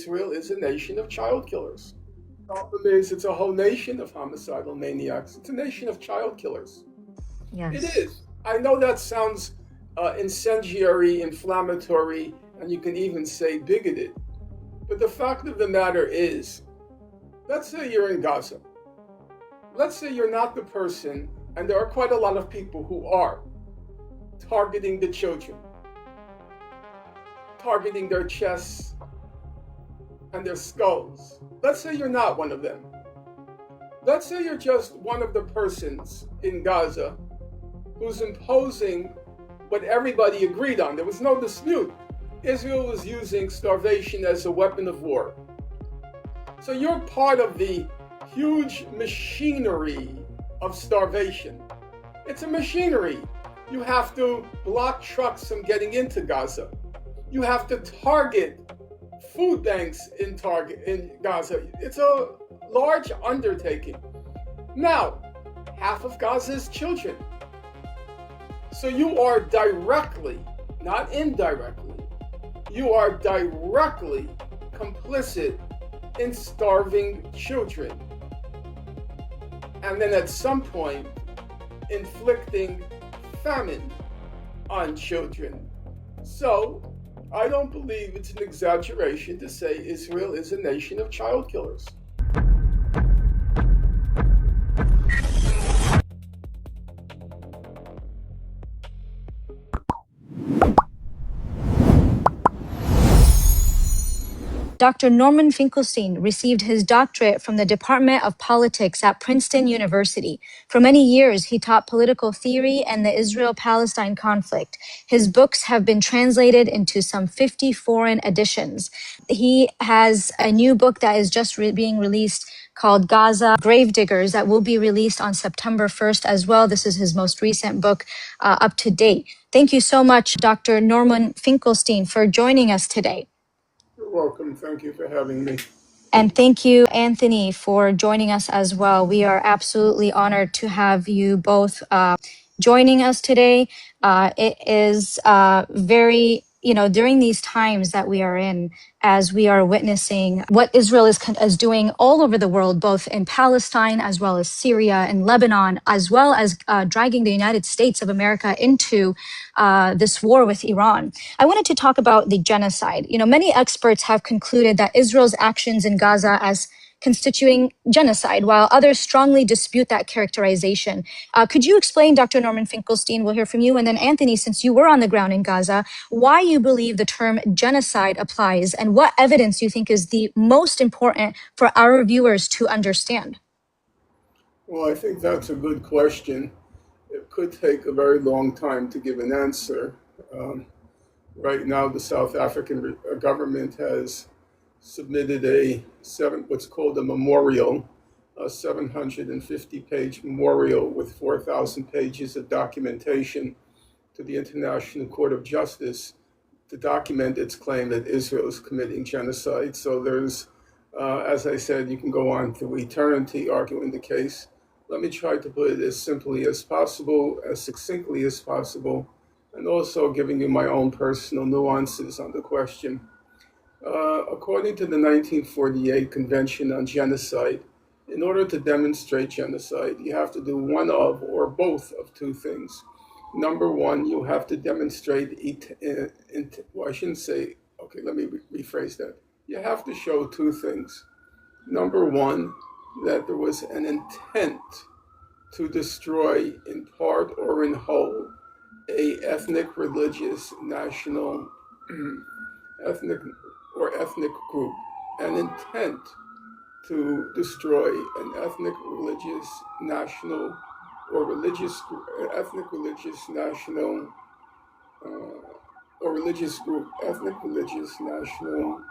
Israel is a nation of child killers. The problem is it's a whole nation of homicidal maniacs. It's a nation of child killers. It Yes. is. I know that sounds incendiary, inflammatory, and you can even say bigoted. But the fact of the matter is, let's say you're in Gaza. Let's say you're not the person, and there are quite a lot of people who are targeting the children, targeting their chests and their skulls. Let's say you're not one of them. Let's say you're just one of the persons in Gaza who's imposing what everybody agreed on. There was no dispute. Israel was using starvation as a weapon of war. So you're part of the huge machinery of starvation. It's a machinery. You have to block trucks from getting into Gaza. You have to target food banks in Gaza. It's a large undertaking. Now, half of Gaza is children. So you are directly, not indirectly, you are directly complicit in starving children. And then at some point, inflicting famine on children. So I don't believe it's an exaggeration to say Israel is a nation of child killers. Dr. Norman Finkelstein received his doctorate from the Department of Politics at Princeton University. For many years, he taught political theory and the Israel-Palestine conflict. His books have been translated into some 50 foreign editions. He has a new book that is just being released called Gaza Gravediggers that will be released on September 1st as well. This is his most recent book, up to date. Thank you so much, Dr. Norman Finkelstein, for joining us today. You're welcome. Thank you for having me. And thank you, Anthony, for joining us as well. We are absolutely honored to have you both joining us today. It is very, during these times that we are in, as we are witnessing what Israel is doing all over the world, both in Palestine as well as Syria and Lebanon, as well as dragging the United States of America into this war with Iran. I wanted to talk about the genocide. Many experts have concluded that Israel's actions in Gaza as constituting genocide, while others strongly dispute that characterization. Could you explain, Dr. Norman Finkelstein, we'll hear from you, and then Anthony, since you were on the ground in Gaza, why you believe the term genocide applies and what evidence you think is the most important for our viewers to understand? Well, I think that's a good question. It could take a very long time to give an answer. Right now, the South African government has submitted what's called a memorial, a 750-page memorial with 4,000 pages of documentation to the International Court of Justice to document its claim that Israel is committing genocide. So there's, as I said, you can go on to eternity arguing the case. Let me try to put it as simply as possible, as succinctly as possible, and also giving you my own personal nuances on the question. According to the 1948 Convention on Genocide, in order to demonstrate genocide, you have to do one of or both of two things. Number one, you have to demonstrate, I shouldn't say, okay, let me rephrase that. You have to show two things. Number one, that there was an intent to destroy in part or in whole a ethnic, religious, national, ethnic group, an intent to destroy an ethnic, religious, national, or religious group, ethnic, religious, national, or religious group, ethnic, religious, national,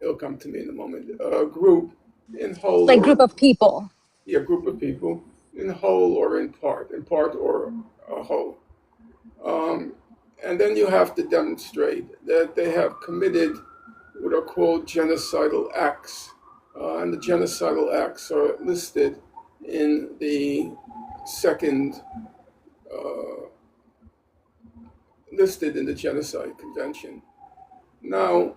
it'll come to me in a moment, group in whole Like or group of people. Yeah, group of people in whole or in part or a whole. And then you have to demonstrate that they have committed what are called genocidal acts. And the genocidal acts are listed in the listed in the Genocide Convention. Now,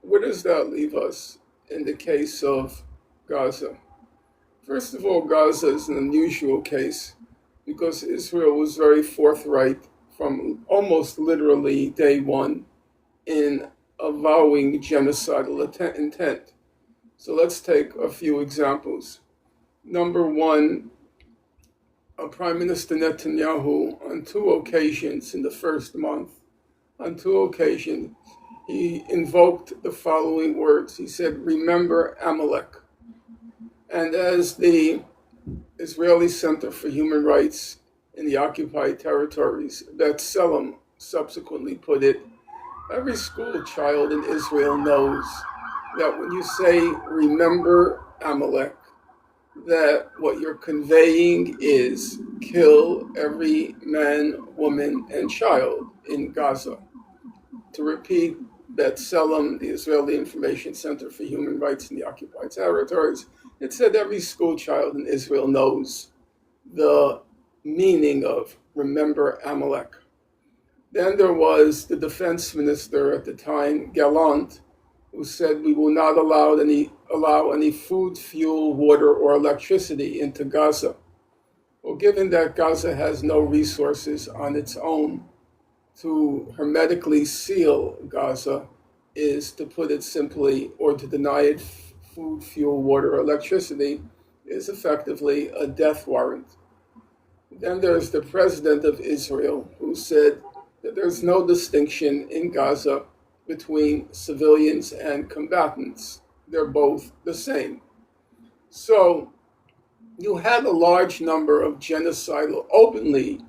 where does that leave us in the case of Gaza? First of all, Gaza is an unusual case because Israel was very forthright from almost literally day one in avowing genocidal intent. So let's take a few examples. Number one, Prime Minister Netanyahu, on two occasions in the first month, on two occasions, he invoked the following words. He said, "Remember Amalek." And as the Israeli Center for Human Rights in the occupied territories, B'Tselem, subsequently put it, every school child in Israel knows that when you say, "Remember Amalek," that what you're conveying is kill every man, woman, and child in Gaza. To repeat, B'Tselem, the Israeli Information Center for Human Rights in the occupied territories, it said every school child in Israel knows the meaning of remember Amalek. Then there was the defense minister at the time, Gallant, who said we will not allow any food, fuel, water, or electricity into Gaza. Well, given that Gaza has no resources on its own, to hermetically seal Gaza is, to put it simply, or to deny it food, fuel, water, or electricity, is effectively a death warrant. Then there's the president of Israel, who said that there's no distinction in Gaza between civilians and combatants. They're both the same. So you had a large number of genocidal, overtly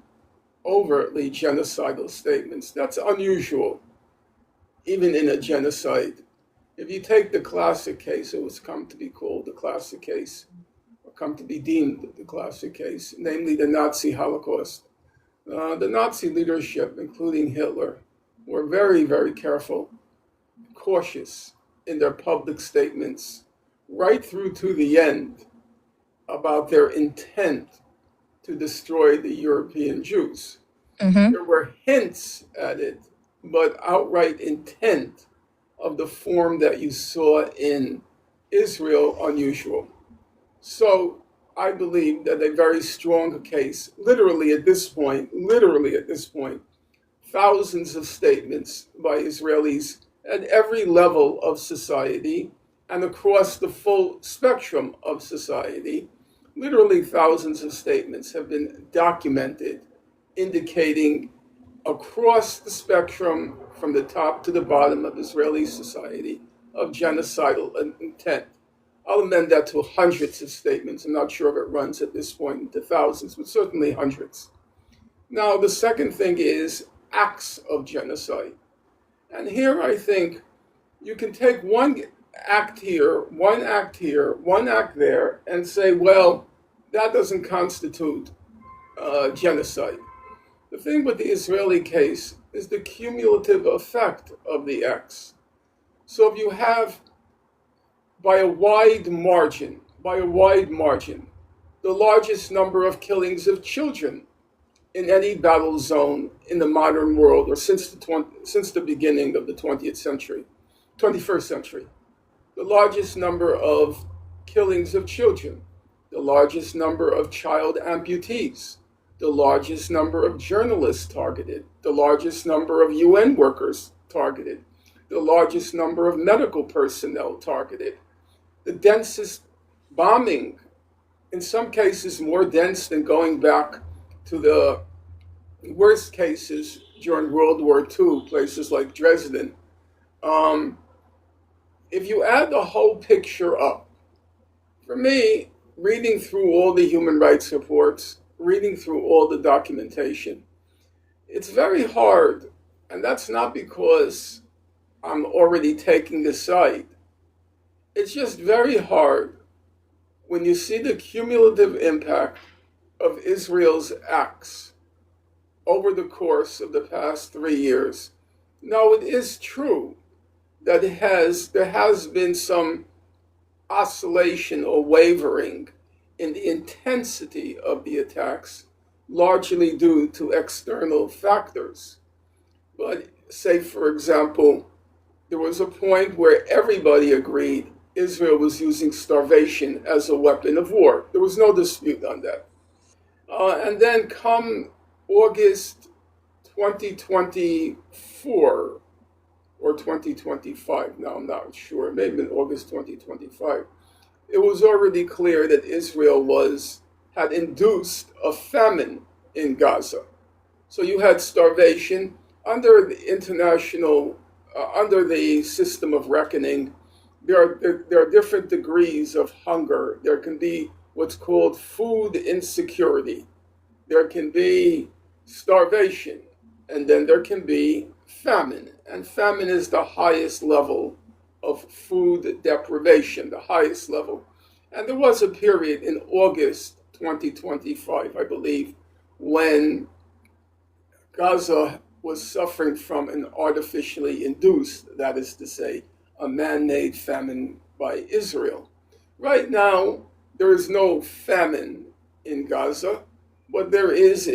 genocidal statements. That's unusual, even in a genocide. If you take the classic case, it was come to be called the classic case, or come to be deemed the classic case, namely the Nazi Holocaust. The Nazi leadership, including Hitler, were very, very careful, cautious in their public statements, right through to the end, about their intent to destroy the European Jews. Mm-hmm. There were hints at it, but outright intent of the form that you saw in Israel, unusual. So I believe that a very strong case, literally at this point, thousands of statements by Israelis at every level of society and across the full spectrum of society, literally thousands of statements have been documented indicating across the spectrum from the top to the bottom of Israeli society of genocidal intent. I'll amend that to hundreds of statements. I'm not sure if it runs at this point into thousands, but certainly hundreds. Now, the second thing is acts of genocide. And here I think you can take one act here, one act there, and say, well, that doesn't constitute genocide. The thing with the Israeli case is the cumulative effect of the acts. So if you have, by a wide margin, the largest number of killings of children in any battle zone in the modern world, or since the beginning of the 21st century, the largest number of killings of children, the largest number of child amputees, the largest number of journalists targeted, the largest number of UN workers targeted, the largest number of medical personnel targeted, the densest bombing, in some cases more dense than going back to the worst cases during World War II, places like Dresden. If you add the whole picture up, for me, reading through all the human rights reports, reading through all the documentation, it's very hard, and that's not because I'm already taking a side. It's just very hard when you see the cumulative impact of Israel's acts over the course of the past 3 years. Now, it is true that there has been some oscillation or wavering in the intensity of the attacks, largely due to external factors. But say, for example, There was a point where everybody agreed Israel was using starvation as a weapon of war. There was no dispute on that. And then come August 2024 or 2025, now I'm not sure, maybe in August 2025, it was already clear that Israel had induced a famine in Gaza. So you had starvation under the under the system of reckoning. There are different degrees of hunger. There can be what's called food insecurity. There can be starvation, and then there can be famine. And famine is the highest level of food deprivation, the highest level. And there was a period in August 2025, I believe, when Gaza was suffering from an artificially induced, that is to say, a man made famine by Israel. Right now, there is no famine in Gaza. What there is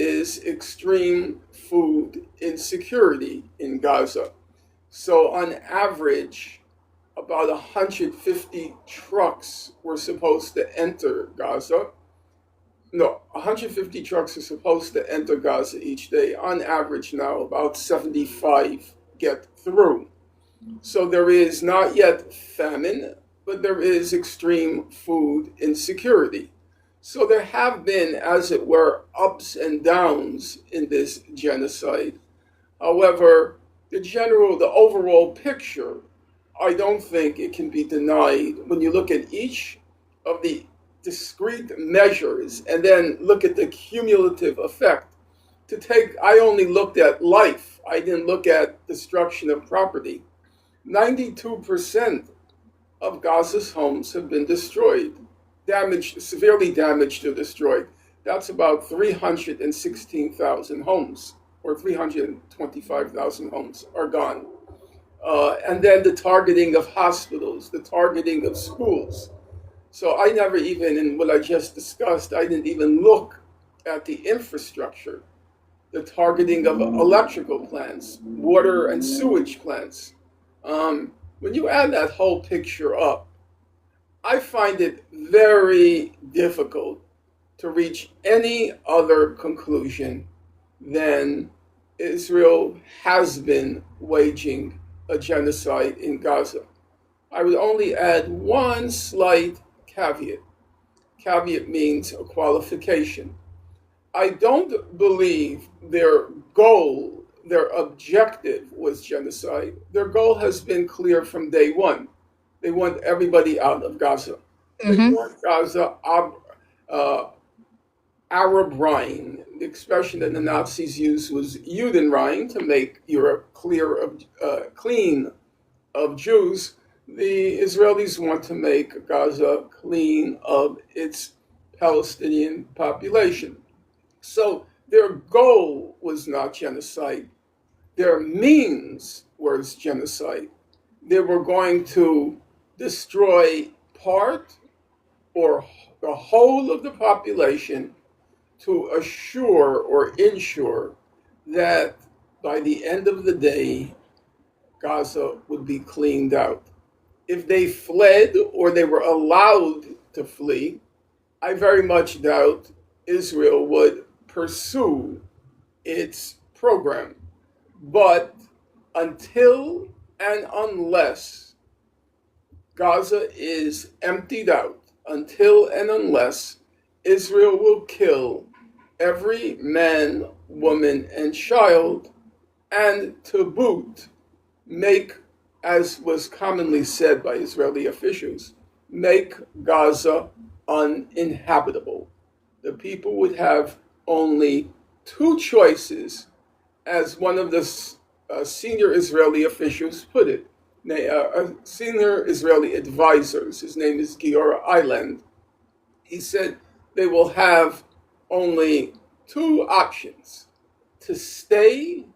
extreme food insecurity in Gaza. So, on average, about 150 trucks were supposed to enter Gaza. No, 150 trucks are supposed to enter Gaza each day. On average now, about 75 get through. So there is not yet famine, but there is extreme food insecurity. So there have been, as it were, ups and downs in this genocide. However, the overall picture, I don't think it can be denied when you look at each of the discrete measures and then look at the cumulative effect. I only looked at life. I didn't look at destruction of property. 92% of Gaza's homes have been destroyed, severely damaged or destroyed. That's about 316,000 homes, or 325,000 homes are gone. And then the targeting of hospitals, the targeting of schools. So I never even, in what I just discussed, I didn't even look at the infrastructure, the targeting of electrical plants, water and sewage plants. When you add that whole picture up, I find it very difficult to reach any other conclusion than Israel has been waging a genocide in Gaza. I would only add one slight caveat. Caveat means a qualification. I don't believe their goal, their objective was genocide. Their goal has been clear from day one. They want everybody out of Gaza. They Mm-hmm. want Gaza Arab Rhine. The expression that the Nazis used was Judenrein, to make Europe clean of Jews. The Israelis want to make Gaza clean of its Palestinian population. So their goal was not genocide. Their means was genocide. They were going to destroy part or the whole of the population to assure or ensure that by the end of the day, Gaza would be cleaned out. If they fled or they were allowed to flee, I very much doubt Israel would pursue its program. But until and unless Gaza is emptied out, until and unless Israel will kill every man, woman, and child, and to boot, make, as was commonly said by Israeli officials, make Gaza uninhabitable. The people would have only two choices, as one of the senior Israeli officials put it, senior Israeli advisors. His name is Giora Eiland. He said they will have only two options: to stay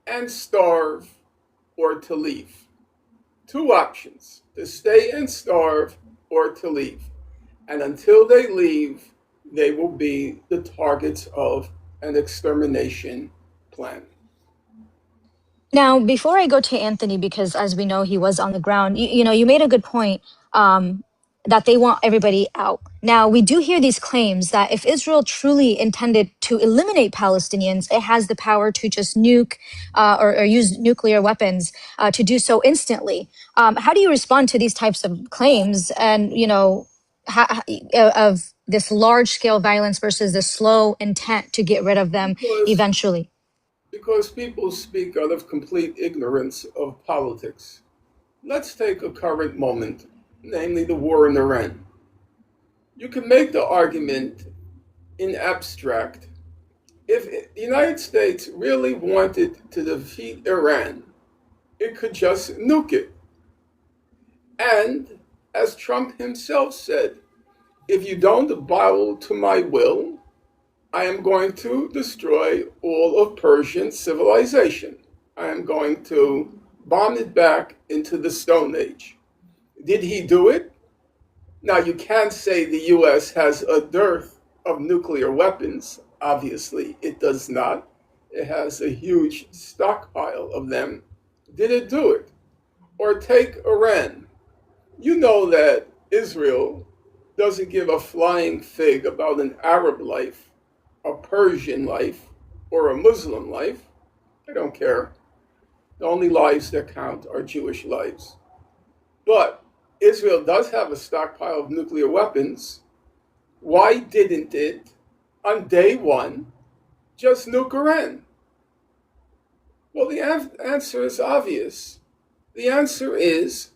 and starve, or to leave. Two options: to stay and starve, or to leave. And until they leave, they will be the targets of an extermination plan. Now, before I go to Anthony, because as we know, he was on the ground, you know, you made a good point, that they want everybody out. Now, we do hear these claims that if Israel truly intended to eliminate Palestinians, it has the power to just nuke or use nuclear weapons to do so instantly. How do you respond to these types of claims and, you know, of this large scale violence versus the slow intent to get rid of them Because eventually? because people speak out of complete ignorance of politics. Let's take a current moment, namely the war in Iran. You can make the argument in abstract. If the United States really wanted to defeat Iran, it could just nuke it. And as Trump himself said, if you don't bow to my will, I am going to destroy all of Persian civilization. I am going to bomb it back into the Stone Age. Did he do it? Now, you can't say the US has a dearth of nuclear weapons. Obviously, it does not. It has a huge stockpile of them. Did it do it? Or take Iran. You know that Israel doesn't give a flying fig about an Arab life, a Persian life, or a Muslim life. I don't care. The only lives that count are Jewish lives. But Israel does have a stockpile of nuclear weapons. Why didn't it, on day one, just nuke Iran? Well, the answer is obvious. The answer is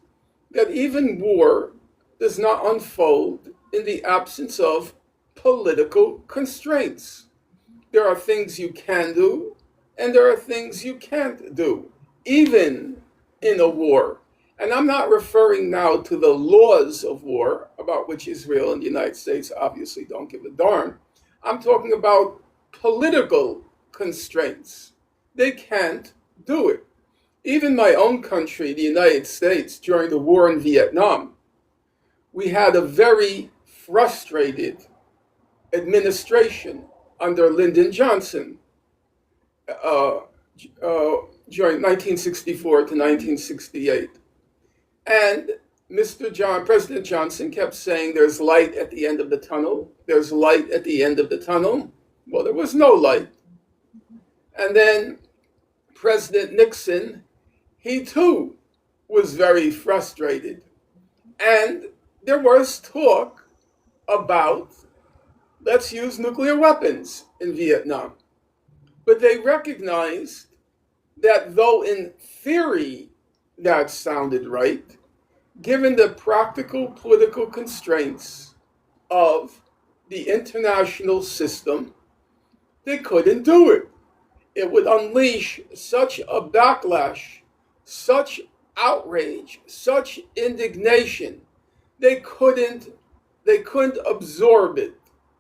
that even war does not unfold in the absence of political constraints. There are things you can do, and there are things you can't do, even in a war. And I'm not referring now to the laws of war, about which Israel and the United States obviously don't give a darn. I'm talking about political constraints. They can't do it. Even my own country, the United States, during the war in Vietnam, we had a very frustrated administration under Lyndon Johnson uh, during 1964 to 1968. And President Johnson kept saying there's light at the end of the tunnel. There's light at the end of the tunnel. Well, there was no light. And then President Nixon, he too was very frustrated. And there was talk about let's use nuclear weapons in Vietnam. But they recognized that though in theory that sounded right, given the practical political constraints of the international system, they couldn't do it. It would unleash such a backlash, such outrage, such indignation. They couldn't absorb it,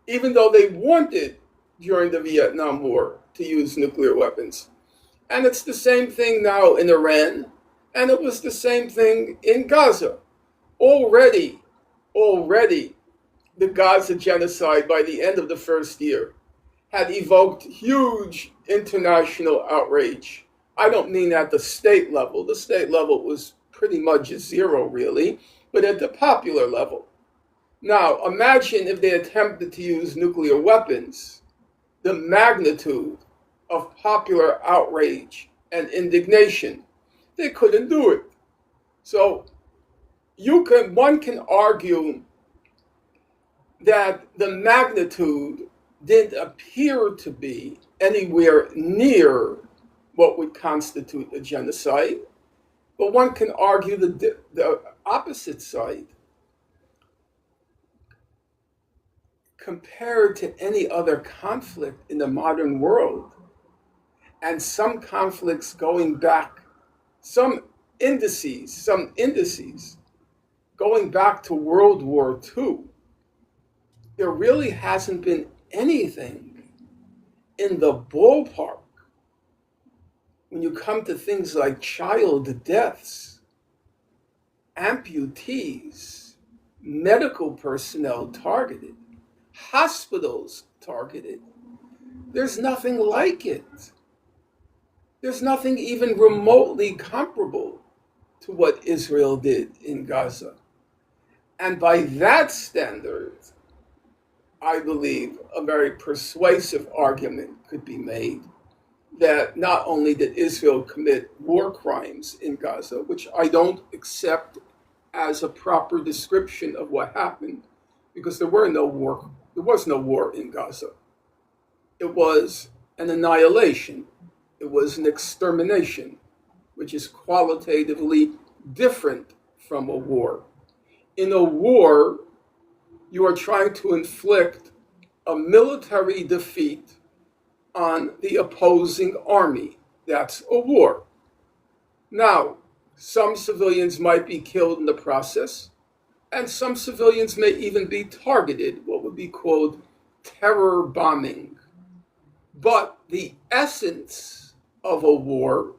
even though they wanted during the Vietnam War to use nuclear weapons. And it's the same thing now in Iran, and it was the same thing in Gaza. Already, the Gaza genocide by the end of the first year had evoked huge international outrage. I don't mean at the state level. The state level was pretty much zero, really, but at the popular level. Now, imagine if they attempted to use nuclear weapons, the magnitude of popular outrage and indignation. They couldn't do it. So one can argue that the magnitude didn't appear to be anywhere near what would constitute a genocide, but one can argue the opposite side. Compared to any other conflict in the modern world, and some conflicts going back, some indices going back to World War II, there really hasn't been anything in the ballpark when you come to things like child deaths, amputees, medical personnel targeted, hospitals targeted. There's nothing like it. There's nothing even remotely comparable to what Israel did in Gaza. And by that standard, I believe a very persuasive argument could be made that not only did Israel commit war crimes in Gaza, which I don't accept as a proper description of what happened, because there was no war in Gaza. It was an annihilation. It was an extermination, which is qualitatively different from a war. In a war, you are trying to inflict a military defeat on the opposing army. That's a war. Now, some civilians might be killed in the process, and some civilians may even be targeted, what would be called terror bombing. But the essence of a war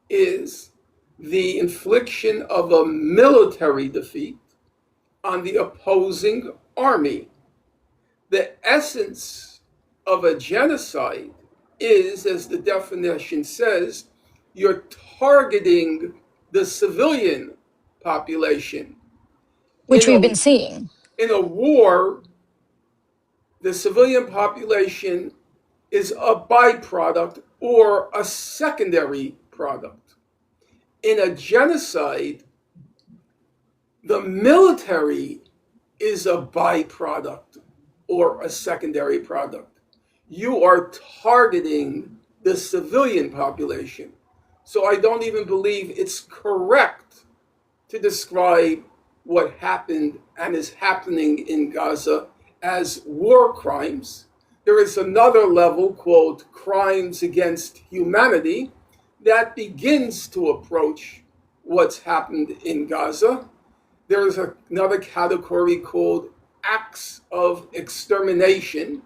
is the infliction of a military defeat on the opposing army. The essence of a genocide is, as the definition says, you're targeting the civilian population. which In we've a, been seeing. in a war, the civilian population is a byproduct or a secondary product. In a genocide, the military is a byproduct or a secondary product. You are targeting the civilian population. So I don't even believe it's correct to describe what happened and is happening in Gaza as war crimes. There is another level called crimes against humanity that begins to approach what's happened in Gaza. There is another category called acts of extermination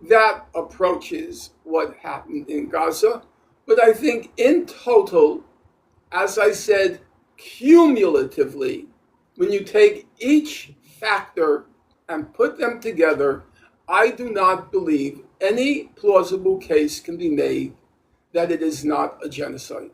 that approaches what happened in Gaza. But I think in total, as I said, cumulatively, when you take each factor and put them together, I do not believe any plausible case can be made that it is not a genocide.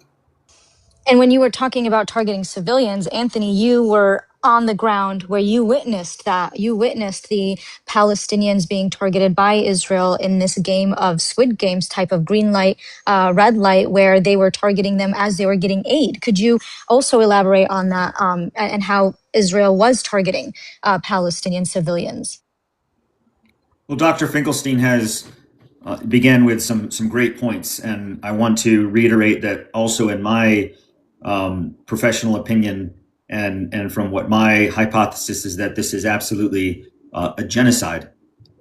And when you were talking about targeting civilians, Anthony, you were on the ground where you witnessed that. You witnessed the Palestinians being targeted by Israel in this game of Squid Games type of green light, red light, where they were targeting them as they were getting aid. Could you also elaborate on that and how Israel was targeting Palestinian civilians? Well, Dr. Finkelstein has began with some great points, and I want to reiterate that also in my professional opinion and from what my hypothesis is that this is absolutely a genocide,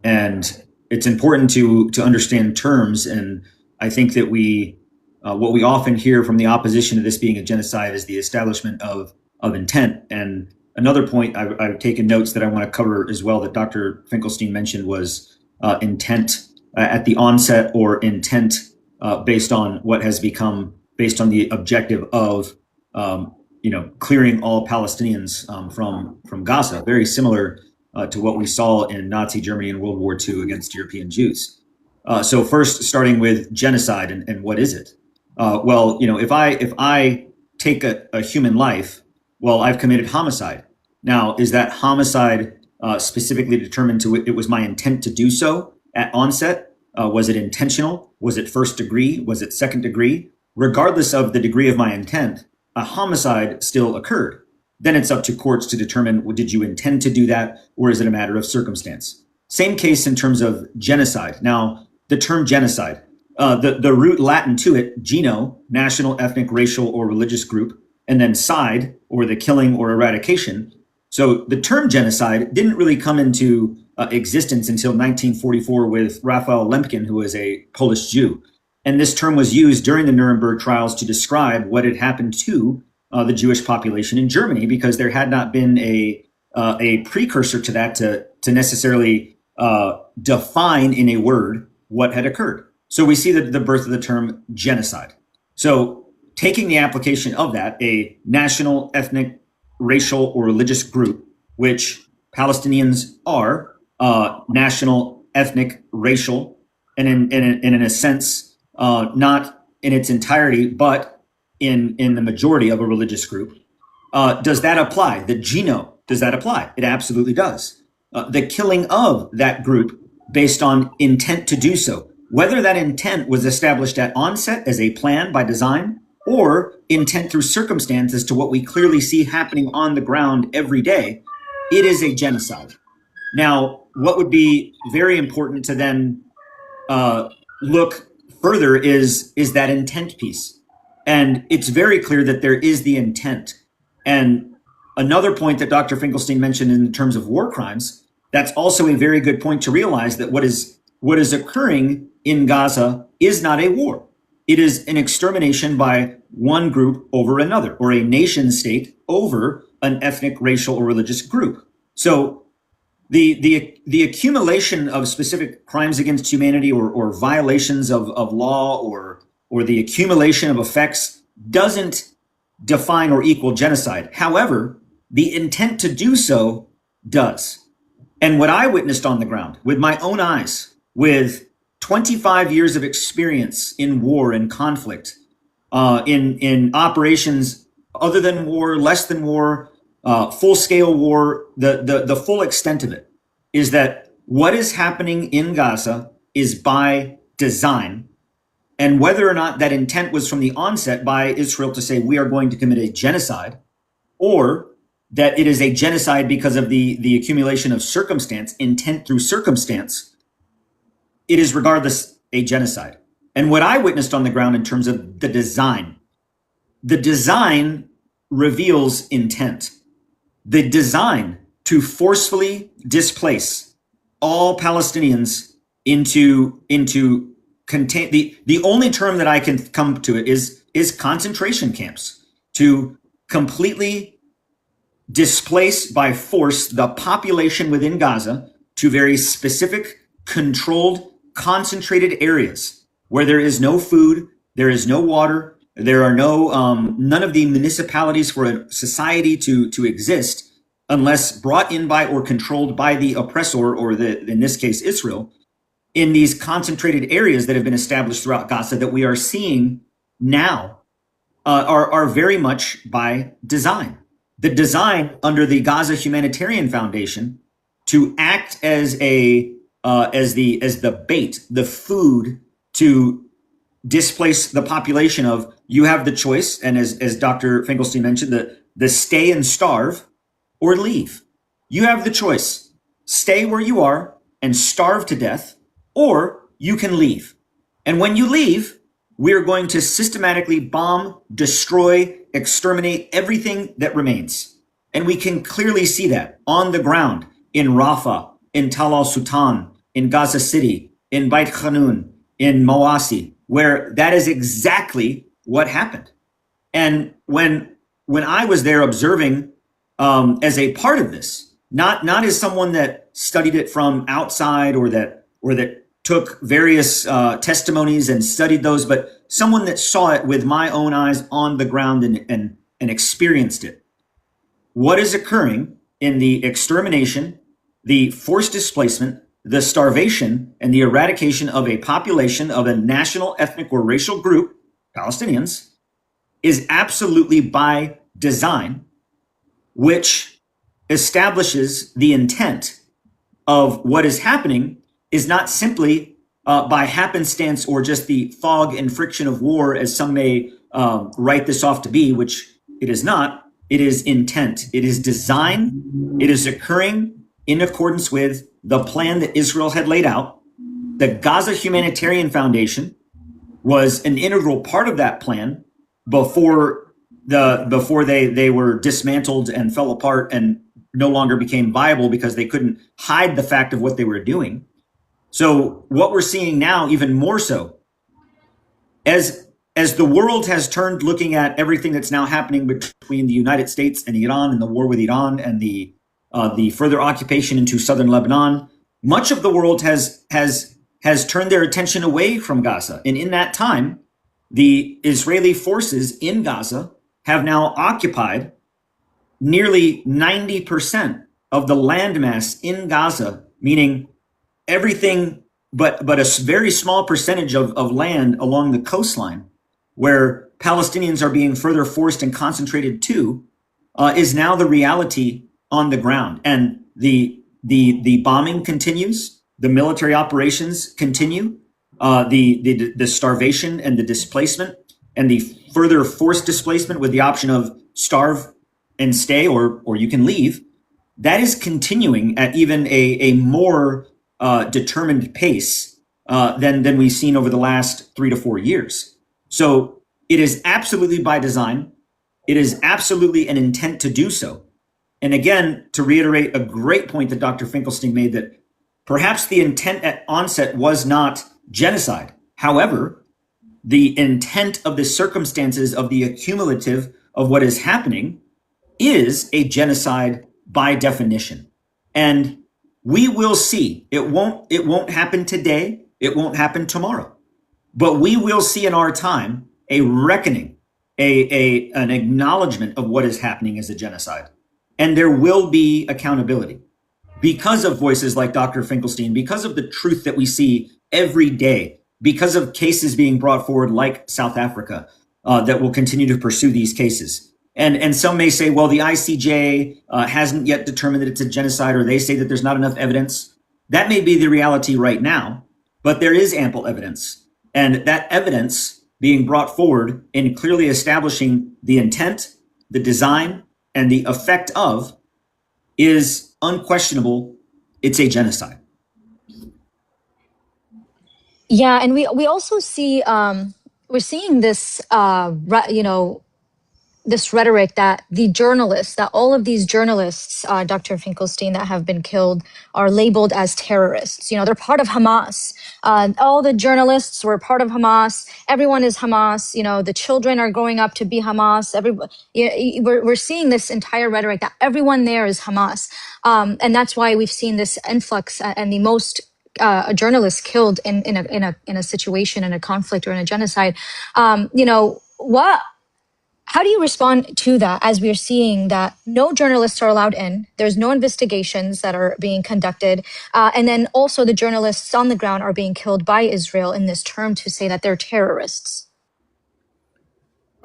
and it's important to understand terms. And I think that what we often hear from the opposition to this being a genocide is the establishment of intent. And another point I've taken notes that I want to cover as well that Dr. Finkelstein mentioned was intent at the onset, or intent based on what has become based on the objective of clearing all Palestinians from Gaza, very similar to what we saw in Nazi Germany in World War II against European Jews. So first, starting with genocide and what is it? If I take a human life, well, I've committed homicide. Now, is that homicide specifically determined to it was my intent to do so at onset? Was it intentional? Was it first degree? Was it second degree? Regardless of the degree of my intent, a homicide still occurred. Then it's up to courts to determine, well, did you intend to do that, or is it a matter of circumstance? Same case in terms of genocide. Now, the term genocide, the root Latin to it, geno, national, ethnic, racial, or religious group, and then cide, or the killing or eradication. So the term genocide didn't really come into existence until 1944 with Raphael Lemkin, who was a Polish Jew. And this term was used during the Nuremberg trials to describe what had happened to the Jewish population in Germany, because there had not been a precursor to that to necessarily define in a word what had occurred. So we see the birth of the term genocide. So taking the application of that, a national, ethnic, racial, or religious group, which Palestinians are national, ethnic, racial, and in a sense, not in its entirety, but in the majority of a religious group. Does that apply? The geno, does that apply? It absolutely does. The killing of that group based on intent to do so, whether that intent was established at onset as a plan by design or intent through circumstance as to what we clearly see happening on the ground every day, it is a genocide. Now, what would be very important to then look further is that intent piece. And it's very clear that there is the intent. And another point that Dr. Finkelstein mentioned in terms of war crimes, that's also a very good point to realize that what is occurring in Gaza is not a war. It is an extermination by one group over another, or a nation state over an ethnic, racial, or religious group. So the accumulation of specific crimes against humanity or violations of law or the accumulation of effects doesn't define or equal genocide. However, the intent to do so does. And what I witnessed on the ground with my own eyes, with 25 years of experience in war and conflict, in operations other than war, less than war, full-scale war, the full extent of it is that what is happening in Gaza is by design. And whether or not that intent was from the onset by Israel to say we are going to commit a genocide, or that it is a genocide because of the accumulation of circumstance, intent through circumstance, it is regardless a genocide. And what I witnessed on the ground in terms of the design reveals intent. The design to forcefully displace all Palestinians into contain the only term that I can come to it is concentration camps, to completely displace by force the population within Gaza to very specific, controlled, concentrated areas where there is no food, there is no water, there are none of the municipalities for a society to exist unless brought in by or controlled by the oppressor, or in this case, Israel, in these concentrated areas that have been established throughout Gaza that we are seeing now are very much by design. The design under the Gaza Humanitarian Foundation to act as the bait, the food to displace the population of, you have the choice, and as Dr. Finkelstein mentioned, the stay and starve or leave. You have the choice. Stay where you are and starve to death, or you can leave. And when you leave, we are going to systematically bomb, destroy, exterminate everything that remains. And we can clearly see that on the ground in Rafah, in Tal al-Sultan, in Gaza City, in Beit Hanun, in Mawasi, where that is exactly what happened. And when I was there observing as a part of this, not as someone that studied it from outside or that took various testimonies and studied those, but someone that saw it with my own eyes on the ground and experienced it. What is occurring in the extermination, the forced displacement, the starvation, and the eradication of a population of a national, ethnic, or racial group, Palestinians, is absolutely by design, which establishes the intent of what is happening is not simply by happenstance or just the fog and friction of war, as some may write this off to be, which it is not. It is intent. It is design. It is occurring in accordance with the plan that Israel had laid out. The Gaza Humanitarian Foundation was an integral part of that plan before they were dismantled and fell apart and no longer became viable because they couldn't hide the fact of what they were doing. So what we're seeing now, even more so, as the world has turned looking at everything that's now happening between the United States and Iran and the war with Iran and the further occupation into southern Lebanon, much of the world has turned their attention away from Gaza. And in that time, the Israeli forces in Gaza have now occupied nearly 90% of the landmass in Gaza, meaning everything but a very small percentage of land along the coastline where Palestinians are being further forced and concentrated to, is now the reality on the ground. And the bombing continues, the military operations continue, the starvation and the displacement and the further forced displacement with the option of starve and stay, or you can leave, that is continuing at even a more determined pace than we've seen over the last 3 to 4 years. So it is absolutely by design. It is absolutely an intent to do so. And again, to reiterate a great point that Dr. Finkelstein made, that perhaps the intent at onset was not genocide. However, the intent of the circumstances of the accumulative of what is happening is a genocide by definition. And we will see. It won't happen today. It won't happen tomorrow. But we will see in our time a reckoning, an acknowledgement of what is happening as a genocide. And there will be accountability because of voices like Dr. Finkelstein, because of the truth that we see every day, because of cases being brought forward like South Africa that will continue to pursue these cases. And some may say, well, the ICJ hasn't yet determined that it's a genocide, or they say that there's not enough evidence. That may be the reality right now, but there is ample evidence. And that evidence being brought forward in clearly establishing the intent, the design, and the effect of is unquestionable. It's a genocide. Yeah, and we also see we're seeing this this rhetoric that the journalists, that all of these journalists, Dr. Finkelstein, that have been killed are labeled as terrorists. You know, they're part of Hamas. All the journalists were part of Hamas. Everyone is Hamas. You know, the children are growing up to be Hamas. We're seeing this entire rhetoric that everyone there is Hamas. And that's why we've seen this influx and the most journalists killed in a situation, in a conflict or in a genocide. How do you respond to that, as we're seeing that no journalists are allowed in, there's no investigations that are being conducted, and then also the journalists on the ground are being killed by Israel in this term to say that they're terrorists?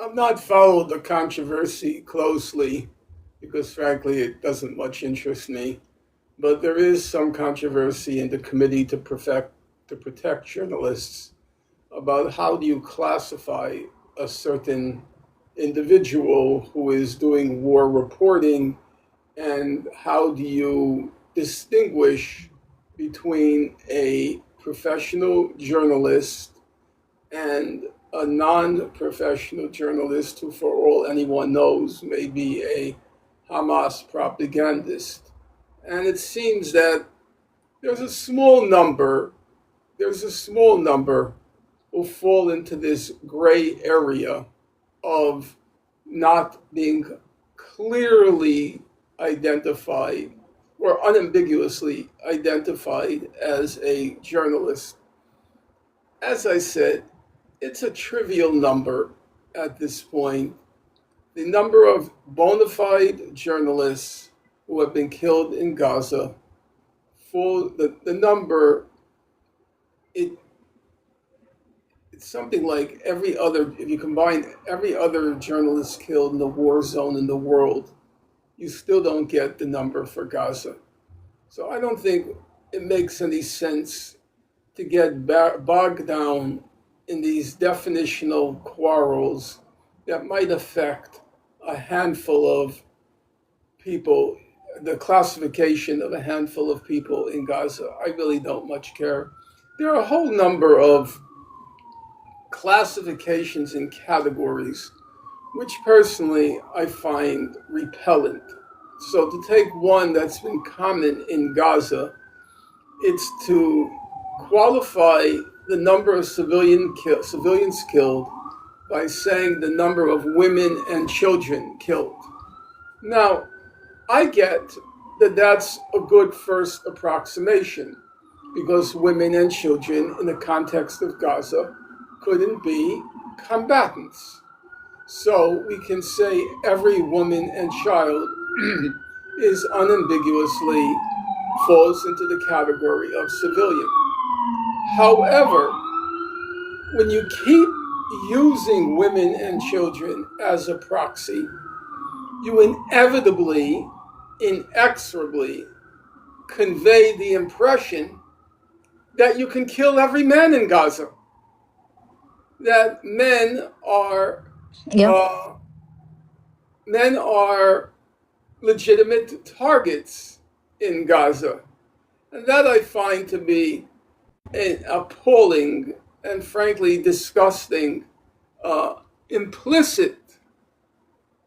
I've not followed the controversy closely because, frankly, it doesn't much interest me. But there is some controversy in the Committee to Protect Journalists about how do you classify a certain individual who is doing war reporting, and how do you distinguish between a professional journalist and a non-professional journalist who, for all anyone knows, may be a Hamas propagandist. And it seems that there's a small number who fall into this gray area of not being clearly identified or unambiguously identified as a journalist. As I said, it's a trivial number at this point. The number of bona fide journalists who have been killed in Gaza, for the number, it's something like every other, if you combine every other journalist killed in the war zone in the world, you still don't get the number for Gaza. So I don't think it makes any sense to get bogged down in these definitional quarrels that might affect a handful of people, the classification of a handful of people in Gaza. I really don't much care. There are a whole number of classifications and categories which personally I find repellent. So to take one that's been common in Gaza, it's to qualify the number of civilians killed by saying the number of women and children killed. Now, I get that that's a good first approximation, because women and children in the context of Gaza couldn't be combatants. So we can say every woman and child is unambiguously falls into the category of civilian. However, when you keep using women and children as a proxy, you inevitably, inexorably convey the impression that you can kill every man in Gaza, that Yep. uh, men are legitimate targets in Gaza. And that I find to be an appalling and frankly disgusting implicit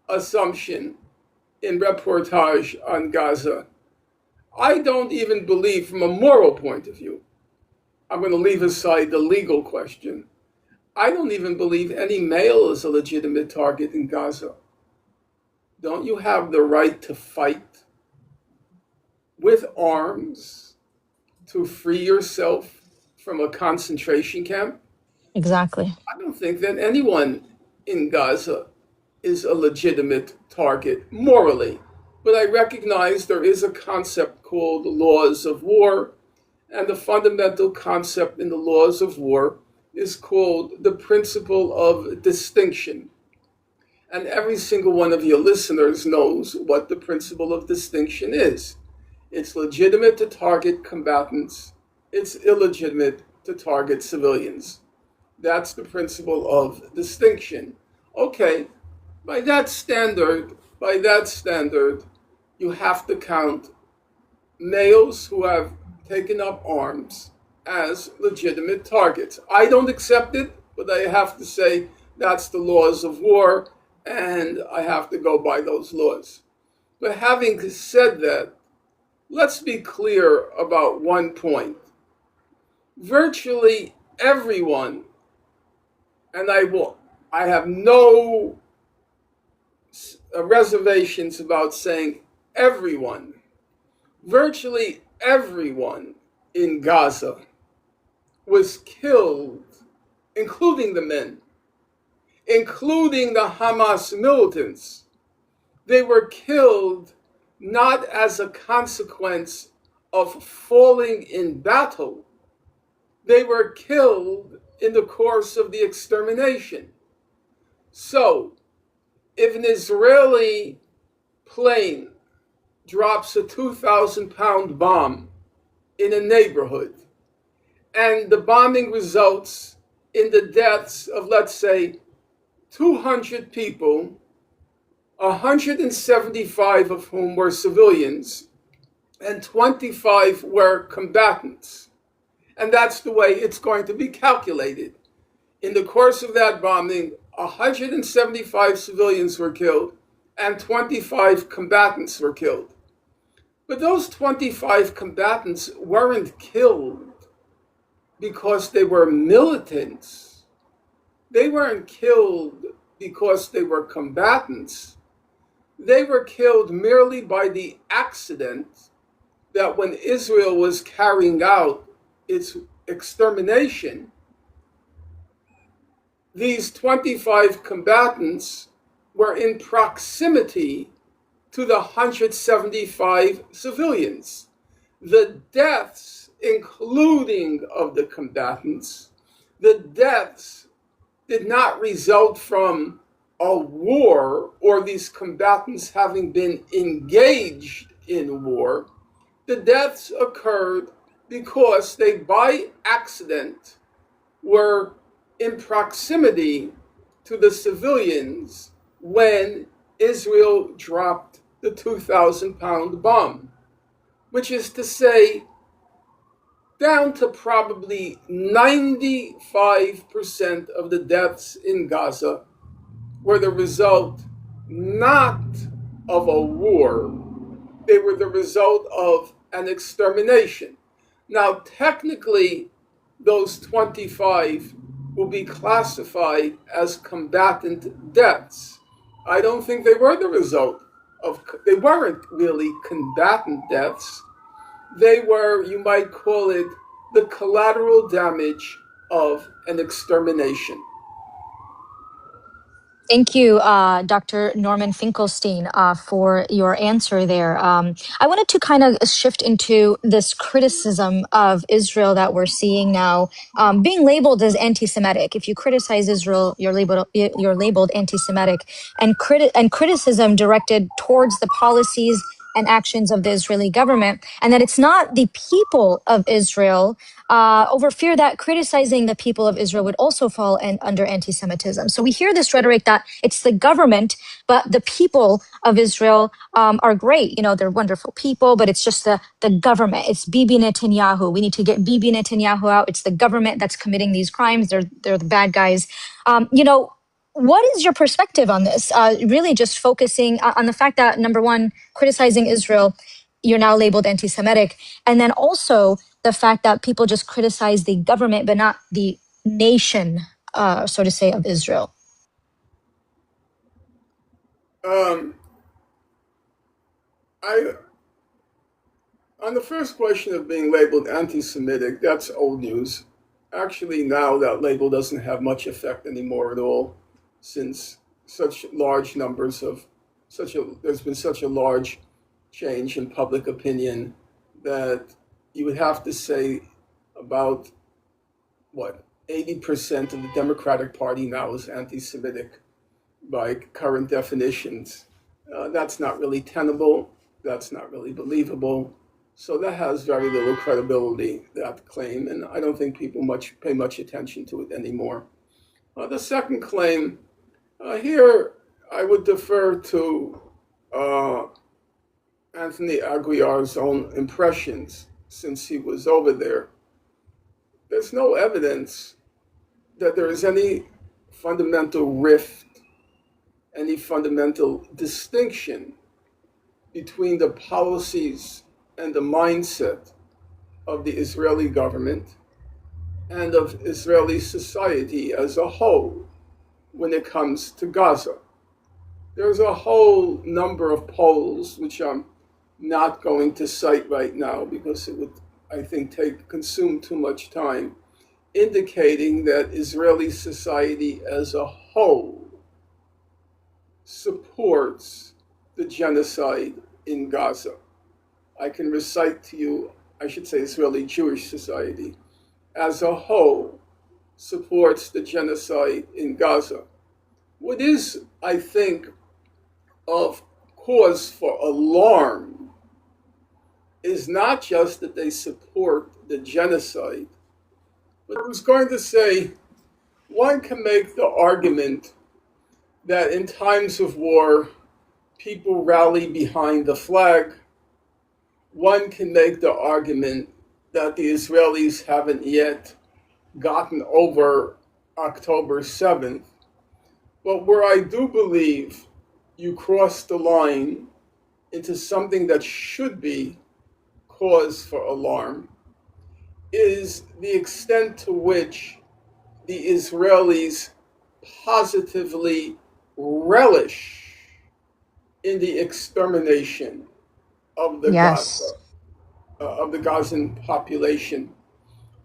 assumption in reportage on Gaza. I don't even believe, from a moral point of view, I'm going to leave aside the legal question. I don't even believe any male is a legitimate target in Gaza. Don't you have the right to fight with arms to free yourself from a concentration camp? Exactly. I don't think that anyone in Gaza is a legitimate target morally. But I recognize there is a concept called the laws of war, and the fundamental concept in the laws of war is called the principle of distinction. And every single one of your listeners knows what the principle of distinction is. It's legitimate to target combatants, it's illegitimate to target civilians. That's the principle of distinction. Okay, by that standard, you have to count males who have taken up arms as legitimate targets. I don't accept it, but I have to say that's the laws of war, and I have to go by those laws. But having said that, let's be clear about one point. Virtually everyone, and I have no reservations about saying everyone, virtually everyone in Gaza was killed, including the men, including the Hamas militants. They were killed not as a consequence of falling in battle. They were killed in the course of the extermination. So, if an Israeli plane drops a 2,000-pound bomb in a neighborhood, and the bombing results in the deaths of, let's say, 200 people, 175 of whom were civilians, and 25 were combatants. And that's the way it's going to be calculated. In the course of that bombing, 175 civilians were killed and 25 combatants were killed. But those 25 combatants weren't killed because they were militants. They weren't killed because they were combatants. They were killed merely by the accident that when Israel was carrying out its extermination, these 25 combatants were in proximity to the 175 civilians. The deaths, including of the combatants, the deaths did not result from a war or these combatants having been engaged in war. The deaths occurred because they, by accident, were in proximity to the civilians when Israel dropped the 2,000-pound bomb, which is to say, down to probably 95% of the deaths in Gaza were the result not of a war, they were the result of an extermination. Now, technically, those 25 will be classified as combatant deaths. I don't think they were the result of, they weren't really combatant deaths. They were, you might call it, the collateral damage of an extermination. Thank you, Dr. Norman Finkelstein, for your answer there. I wanted to kind of shift into this criticism of Israel that we're seeing now, being labeled as anti-Semitic. If you criticize Israel, you're labeled anti-Semitic, and criticism directed towards the policies and actions of the Israeli government, and that it's not the people of Israel, over fear that criticizing the people of Israel would also fall under anti-Semitism. So we hear this rhetoric that it's the government, but the people of Israel are great. You know, they're wonderful people, but it's just the government. It's Bibi Netanyahu. We need to get Bibi Netanyahu out. It's the government that's committing these crimes. They're the bad guys. What is your perspective on this? Really just focusing on the fact that, number one, criticizing Israel, you're now labeled anti-Semitic. And then also the fact that people just criticize the government, but not the nation, so to say, of Israel. Um, I On the first question of being labeled anti-Semitic, that's old news. Actually, now that label doesn't have much effect anymore at all, since such large numbers of there's been such a large change in public opinion that you would have to say about what 80% of the Democratic Party now is anti-Semitic by current definitions. That's not really tenable. That's not really believable. So that has very little credibility, that claim, and I don't think people pay much attention to it anymore. The second claim, here I would defer to Anthony Aguilar's own impressions since he was over there. There's no evidence that there is any fundamental rift, any fundamental distinction between the policies and the mindset of the Israeli government and of Israeli society as a whole when it comes to Gaza. There's a whole number of polls, which I'm not going to cite right now because it would, I think, consume too much time, indicating that Israeli society as a whole supports the genocide in Gaza. I can recite to you, I should say Israeli Jewish society as a whole supports the genocide in Gaza. What is, I think, of cause for alarm is not just that they support the genocide, but I was going to say one can make the argument that in times of war, people rally behind the flag. One can make the argument that the Israelis haven't yet gotten over October 7th. But where I do believe you cross the line into something that should be cause for alarm is the extent to which the Israelis positively relish in the extermination of the Yes. Gazan population,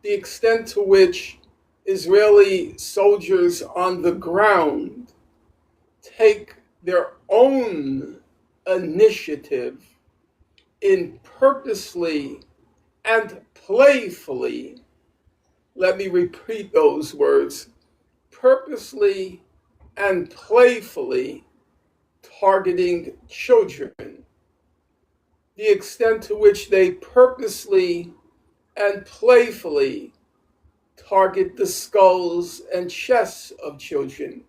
the extent to which Israeli soldiers on the ground take their own initiative in purposely and playfully, let me repeat those words, purposely and playfully targeting children, the extent to which they purposely and playfully target the skulls and chests of children,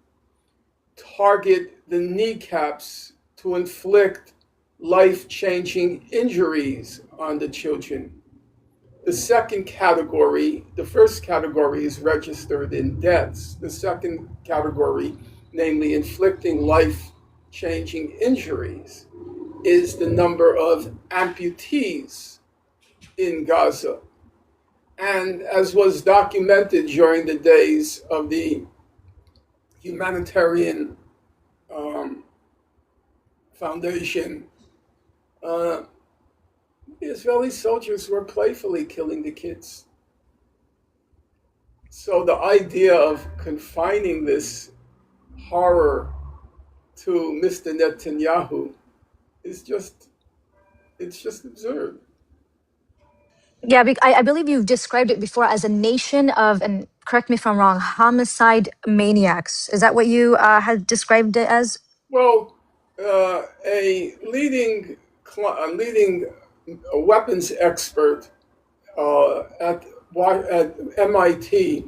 target the kneecaps to inflict life-changing injuries on the children. The second category, the first category is registered in deaths. The second category, namely inflicting life-changing injuries, is the number of amputees in Gaza. And as was documented during the days of the humanitarian foundation, the Israeli soldiers were playfully killing the kids. So the idea of confining this horror to Mr. Netanyahu is just, it's just absurd. Yeah, I believe you've described it before as a nation of, and correct me if I'm wrong, homicide maniacs. Is that what you had described it as? Well, a leading weapons expert at MIT,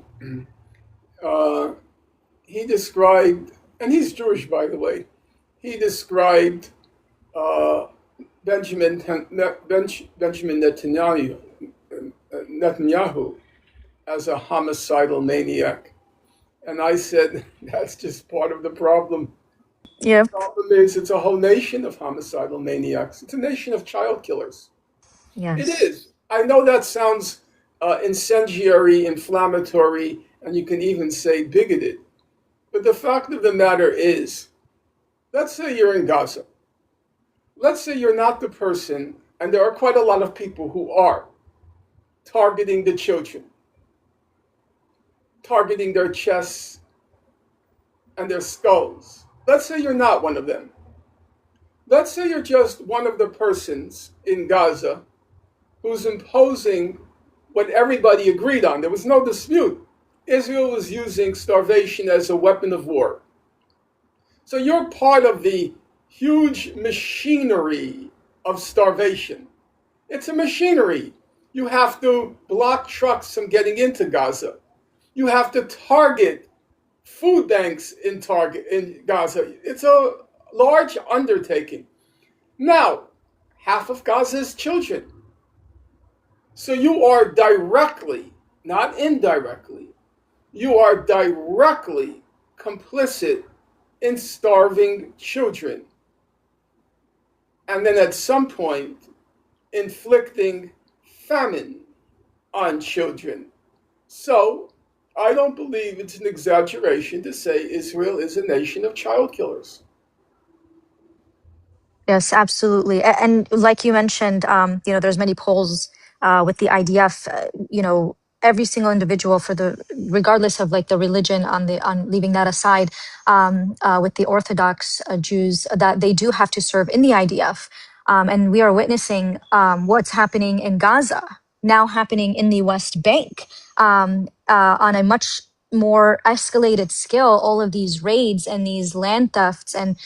uh, he described, and he's Jewish, by the way. He described uh, Benjamin Netanyahu as a homicidal maniac, and I said that's just part of the problem. Yeah. The problem is it's a whole nation of homicidal maniacs. It's a nation of child killers. It Yes. is. I know that sounds incendiary, inflammatory, and you can even say bigoted. But the fact of the matter is, let's say you're in Gaza. Let's say you're not the person, and there are quite a lot of people who are targeting the children, targeting their chests and their skulls. Let's say you're not one of them. Let's say you're just one of the persons in Gaza who's imposing what everybody agreed on. There was no dispute. Israel was using starvation as a weapon of war. So you're part of the huge machinery of starvation. It's a machinery. You have to block trucks from getting into Gaza. You have to target food banks in Gaza. It's a large undertaking. Now, half of Gaza is children. So you are directly, not indirectly, you are directly complicit in starving children. And then at some point, inflicting famine on children. So I don't believe it's an exaggeration to say Israel is a nation of child killers. Yes, absolutely. And like you mentioned, there's many polls with the IDF. Every single individual, regardless of like the religion, on leaving that aside, with the Orthodox Jews, that they do have to serve in the IDF, and we are witnessing what's happening in Gaza now happening in the West Bank on a much more escalated scale. All of these raids and these land thefts and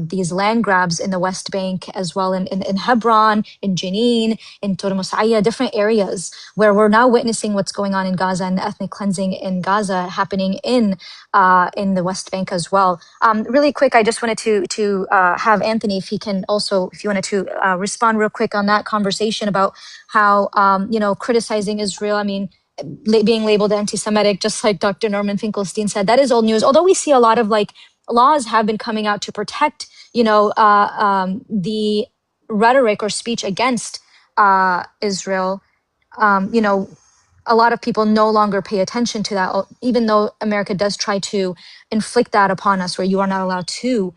these land grabs in the West Bank, as well in Hebron, in Jenin, in Tormosaya, different areas where we're now witnessing what's going on in Gaza and the ethnic cleansing in Gaza happening in the West Bank as well. Really quick, I just wanted to have Anthony, if he can also, if you wanted to respond real quick on that conversation about how criticizing Israel. I mean, being labeled anti-Semitic, just like Dr. Norman Finkelstein said, that is old news. Although we see a lot of like laws have been coming out to protect, the rhetoric or speech against Israel. A lot of people no longer pay attention to that, even though America does try to inflict that upon us, where you are not allowed to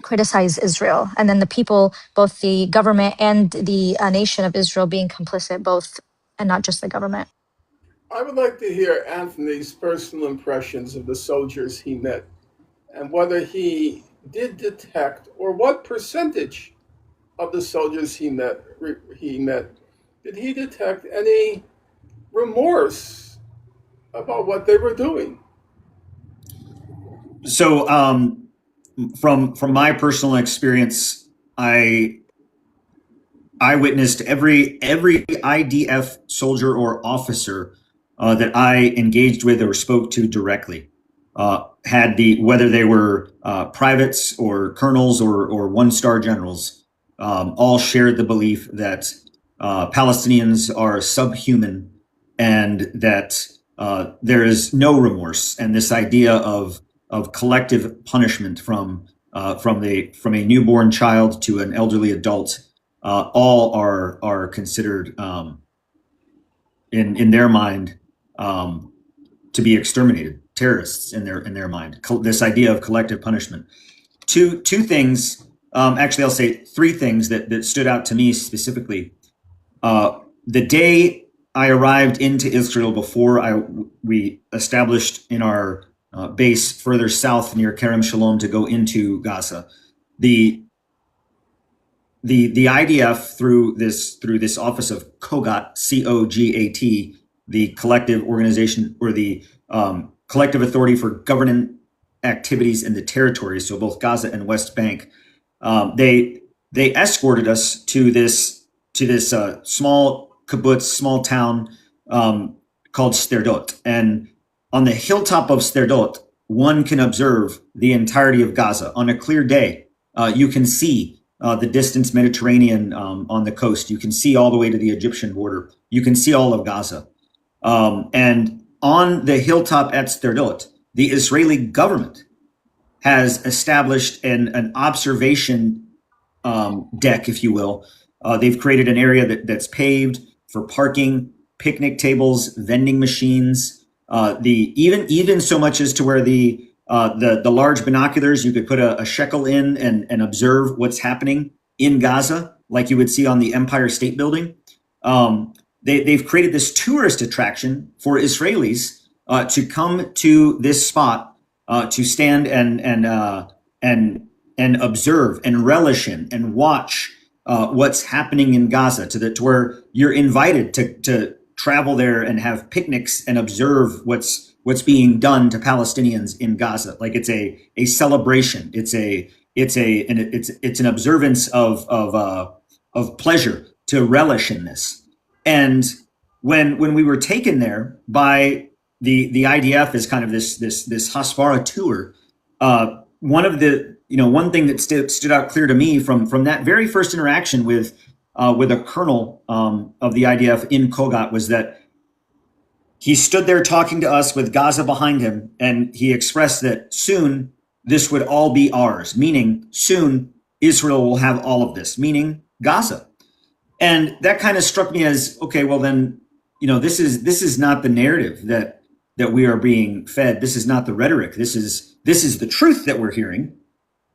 criticize Israel. And then the people, both the government and the nation of Israel, being complicit, both, and not just the government. I would like to hear Anthony's personal impressions of the soldiers he met and whether he did detect, or what percentage of the soldiers he met did he detect any remorse about what they were doing. So, from my personal experience, I witnessed every IDF soldier or officer that I engaged with or spoke to directly had whether they were privates or colonels or one-star generals, all shared the belief that Palestinians are subhuman and that there is no remorse, and this idea of collective punishment from a newborn child to an elderly adult, all are considered in their mind to be exterminated, terrorists in their mind. This idea of collective punishment. Two things. Actually, I'll say three things that stood out to me specifically. The day I arrived into Israel, before we established in our base further south near Kerem Shalom to go into Gaza. The IDF through this office of COGAT, COGAT, the collective organization or the collective authority for governing activities in the territories, so both Gaza and West Bank, they escorted us to this small kibbutz, small town called Sterdot, and on the hilltop of Sterdot, one can observe the entirety of Gaza on a clear day. You can see the distant Mediterranean on the coast. You can see all the way to the Egyptian border. You can see all of Gaza. And on the hilltop at Sterdot, the Israeli government has established an observation deck, if you will. They've created an area that's paved for parking, picnic tables, vending machines. Even so much as to where the large binoculars, you could put a shekel in and observe what's happening in Gaza, like you would see on the Empire State Building. They've created this tourist attraction for Israelis to come to this spot to stand and observe and relish in and watch what's happening in Gaza, to where you're invited to travel there and have picnics and observe what's being done to Palestinians in Gaza. Like it's a celebration. It's an observance of pleasure to relish in this. And when we were taken there by the IDF as kind of this Hasbara tour, one thing that stood out clear to me from that very first interaction with a colonel of the IDF in Kogat was that he stood there talking to us with Gaza behind him, and he expressed that soon this would all be ours, meaning soon Israel will have all of this, meaning Gaza. And that kind of struck me as, okay, well then, this is not the narrative that we are being fed. This is not the rhetoric. This is the truth that we're hearing.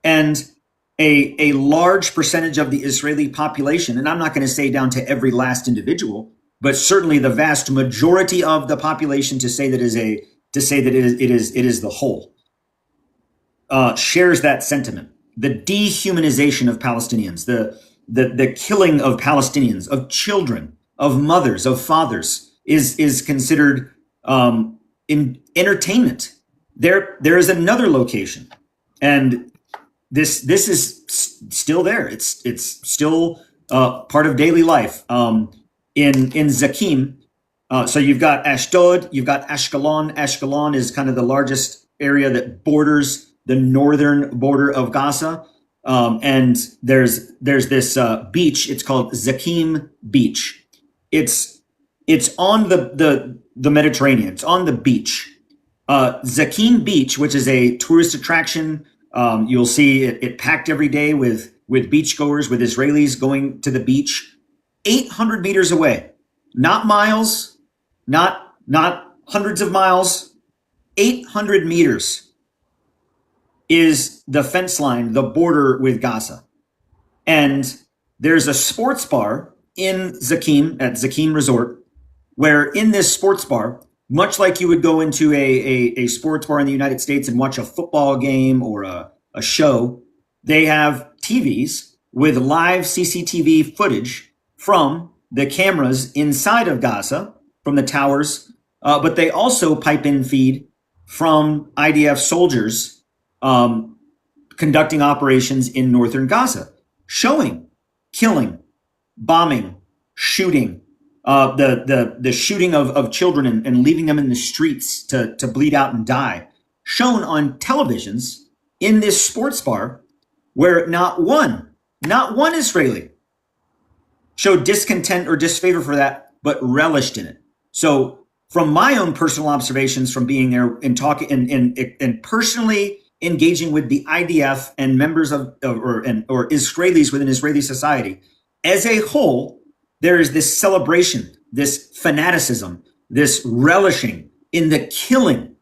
And a large percentage of the Israeli population, and I'm not going to say down to every last individual, but certainly the vast majority of the population, to say that it is the whole, shares that sentiment. The dehumanization of Palestinians, the killing of Palestinians, of children, of mothers, of fathers, is considered in entertainment. There is another location, and this is still there. It's still part of daily life. In Zakim, so you've got Ashdod, you've got Ashkelon. Ashkelon is kind of the largest area that borders the northern border of Gaza. And there's this beach. It's called Zakim Beach. It's on the Mediterranean. It's on the beach. Zakim Beach, which is a tourist attraction. You'll see it packed every day with beachgoers, with Israelis going to the beach. 800 meters away, not miles, not hundreds of miles, 800 meters is the fence line, the border with Gaza. And there's a sports bar in Zakim, at Zakim Resort, where in this sports bar, much like you would go into a sports bar in the United States and watch a football game or a show, they have TVs with live CCTV footage from the cameras inside of Gaza, from the towers, but they also pipe in feed from IDF soldiers conducting operations in northern Gaza, showing killing, bombing, shooting, the shooting of children and leaving them in the streets to bleed out and die, shown on televisions in this sports bar where not one Israeli showed discontent or disfavor for that, but relished in it. So from my own personal observations from being there and talking and personally engaging with the IDF and members or Israelis within Israeli society, as a whole, there is this celebration, this fanaticism, this relishing in the killing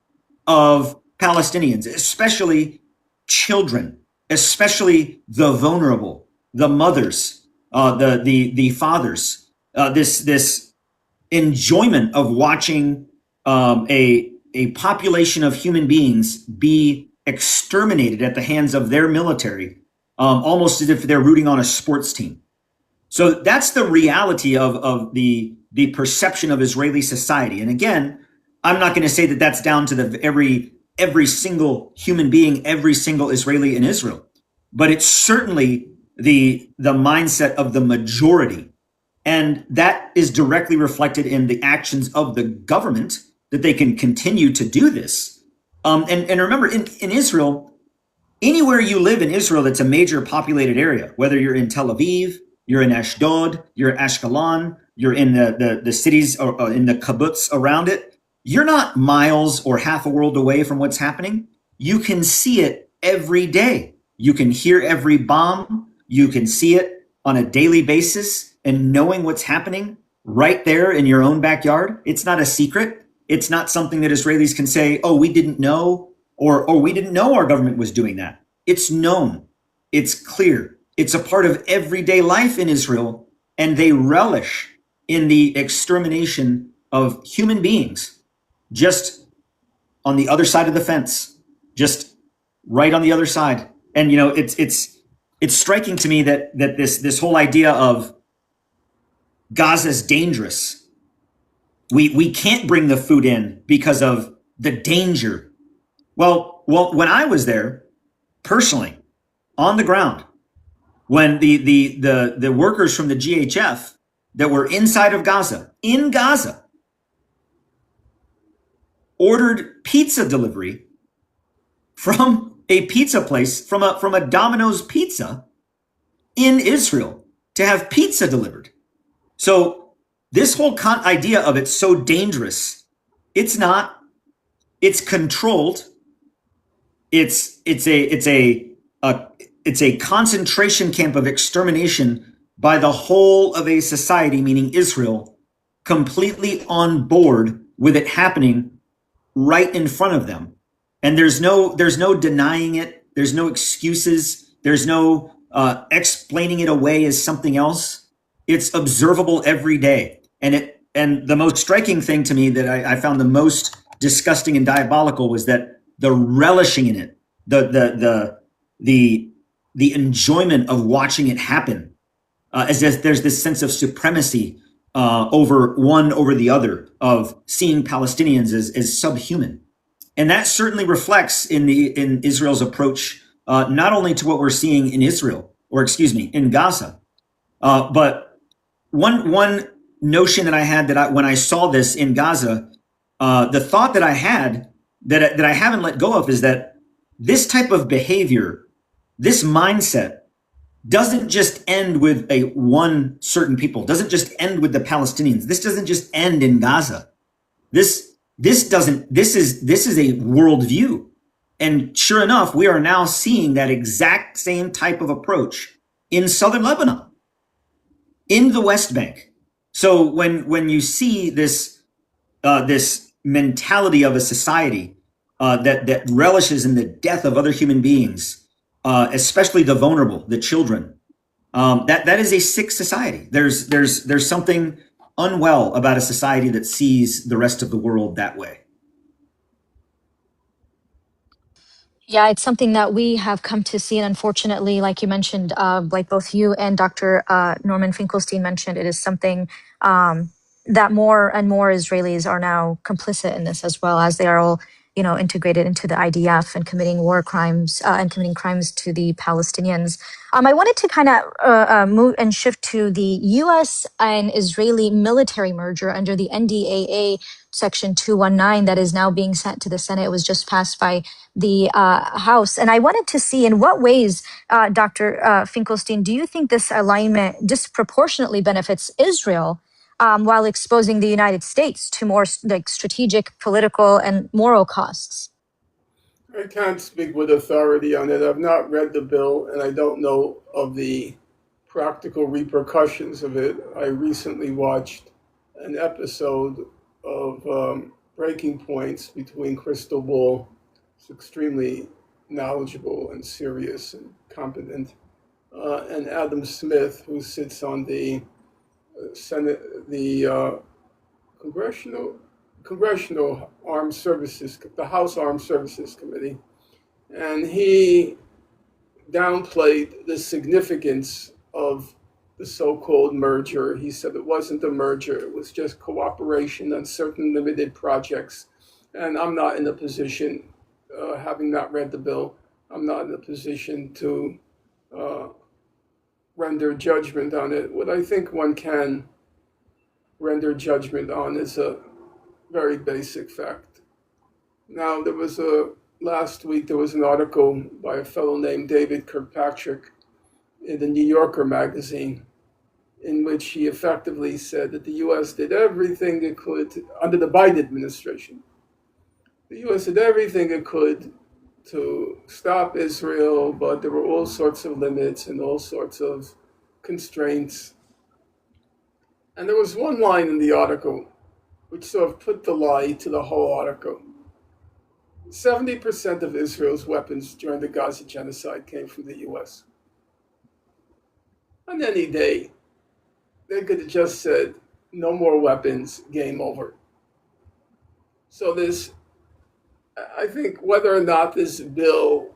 of Palestinians, especially children, especially the vulnerable, the mothers, the fathers. This enjoyment of watching a a population of human beings be exterminated at the hands of their military, almost as if they're rooting on a sports team. So that's the reality of the perception of Israeli society. And again, I'm not going to say that that's down to the every single human being, every single Israeli in Israel, but it's certainly the mindset of the majority. And that is directly reflected in the actions of the government, that they can continue to do this. And remember, in Israel, anywhere you live in Israel that's a major populated area, whether you're in Tel Aviv, you're in Ashdod, you're in Ashkelon, you're in the cities or in the kibbutz around it, you're not miles or half a world away from what's happening. You can see it every day. You can hear every bomb. You can see it on a daily basis, and knowing what's happening right there in your own backyard, it's not a secret. It's not something that Israelis can say, oh, we didn't know, or we didn't know our government was doing that. It's known. It's clear. It's a part of everyday life in Israel, and they relish in the extermination of human beings just on the other side of the fence, just right on the other side. And it's striking to me that this whole idea of Gaza's dangerous. We can't bring the food in because of the danger. Well, when I was there personally on the ground, when the workers from the GHF that were inside of Gaza, in Gaza, ordered pizza delivery from a pizza place, from a Domino's Pizza in Israel, to have pizza delivered. So this whole idea of it's so dangerous, it's not. It's controlled. It's a concentration camp of extermination by the whole of a society, meaning Israel, completely on board with it happening right in front of them. And there's no denying it. There's no excuses. There's no explaining it away as something else. It's observable every day. And the most striking thing to me that I found the most disgusting and diabolical was that the relishing in it, the enjoyment of watching it happen, as if there's this sense of supremacy over the other, of seeing Palestinians as subhuman. And that certainly reflects in Israel's approach, not only to what we're seeing in in Gaza, but one notion that I had when I saw this in Gaza, the thought that I had that I haven't let go of is that this type of behavior, this mindset, doesn't just end with one certain people, doesn't just end with the Palestinians. This doesn't just end in Gaza. This is a worldview. And sure enough, we are now seeing that exact same type of approach in southern Lebanon, in the West Bank. So when you see this mentality of a society that relishes in the death of other human beings, especially the vulnerable, the children, that is a sick society. There's something unwell about a society that sees the rest of the world that way. Yeah, it's something that we have come to see. And unfortunately, like you mentioned, like both you and Dr. Norman Finkelstein mentioned, it is something that more and more Israelis are now complicit in this, as well as they are all, integrated into the IDF and committing war crimes and committing crimes to the Palestinians. I wanted to kind of move and shift to the U.S. and Israeli military merger under the NDAA Section 219 that is now being sent to the Senate. It was just passed by the House. And I wanted to see in what ways, Dr. Finkelstein, do you think this alignment disproportionately benefits Israel while exposing the United States to more strategic, political, and moral costs? I can't speak with authority on it. I've not read the bill, and I don't know of the practical repercussions of it. I recently watched an episode of Breaking Points between Crystal Ball, who's extremely knowledgeable and serious and competent, and Adam Smith, who sits on the Senate, the Congressional Congressional Armed Services, the House Armed Services Committee, and he downplayed the significance of the so-called merger. He said it wasn't a merger, it was just cooperation on certain limited projects. And I'm not in a position, having not read the bill, I'm not in a position to uh, render judgment on it. What I think one can render judgment on is a very basic fact. Now, last week there was an article by a fellow named David Kirkpatrick in the New Yorker magazine, in which he effectively said that the U.S. did everything it could under the Biden administration. The U.S. did everything it could to stop Israel, but there were all sorts of limits and all sorts of constraints. And there was one line in the article which sort of put the lie to the whole article. 70% of Israel's weapons during the Gaza genocide came from the U.S. On any day, they could have just said, no more weapons, game over. So I think whether or not this bill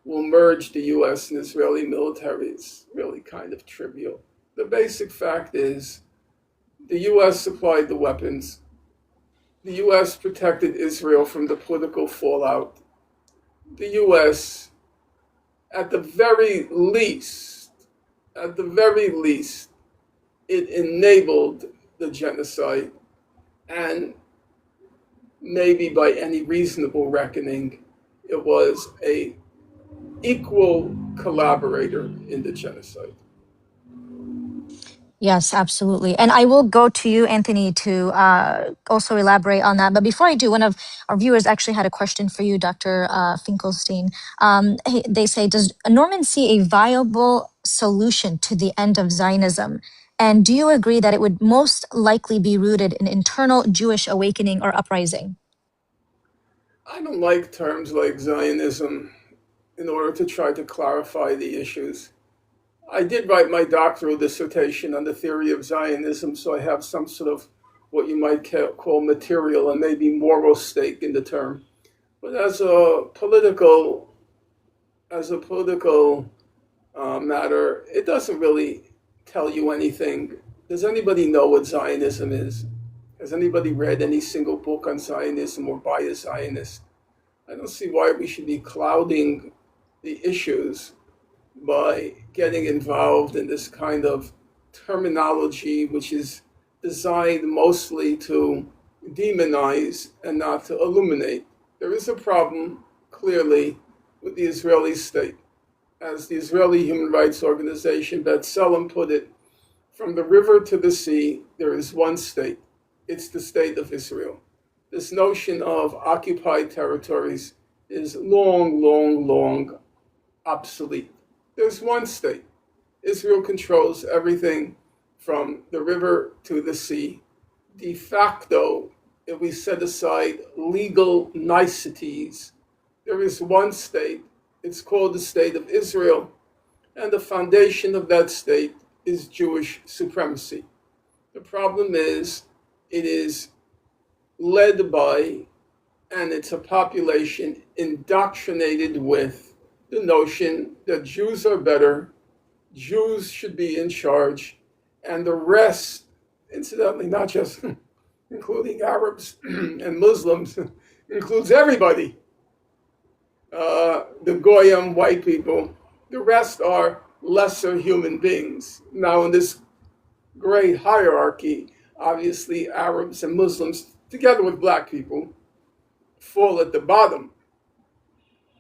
will merge the U.S. and Israeli military is really kind of trivial. The basic fact is the U.S. supplied the weapons. The U.S. protected Israel from the political fallout. The U.S., at the very least, it enabled the genocide, and maybe by any reasonable reckoning, it was an equal collaborator in the genocide. Yes, absolutely. And I will go to you, Anthony, to also elaborate on that. But before I do, one of our viewers actually had a question for you, Dr. Finkelstein. They say, does Norman see a viable solution to the end of Zionism? And do you agree that it would most likely be rooted in internal Jewish awakening or uprising? I don't like terms like Zionism in order to try to clarify the issues. I did write my doctoral dissertation on the theory of Zionism, so I have some sort of what you might call material and maybe moral stake in the term. But as a political matter, it doesn't really tell you anything. Does anybody know what Zionism is? Has anybody read any single book on Zionism or by a Zionist? I don't see why we should be clouding the issues by getting involved in this kind of terminology, which is designed mostly to demonize and not to illuminate. There is a problem, clearly, with the Israeli state. As the Israeli Human Rights Organization, B'Tselem, put it, from the river to the sea, there is one state. It's the state of Israel. This notion of occupied territories is long obsolete. There's one state. Israel controls everything from the river to the sea. De facto, if we set aside legal niceties, there is one state. It's called the State of Israel, and the foundation of that state is Jewish supremacy. The problem is, it is led by, and it's a population indoctrinated with the notion that Jews are better, Jews should be in charge, and the rest, incidentally, not just including Arabs and Muslims, includes everybody. The Goyim, white people, the rest are lesser human beings. Now, in this great hierarchy, obviously Arabs and Muslims, together with black people, fall at the bottom.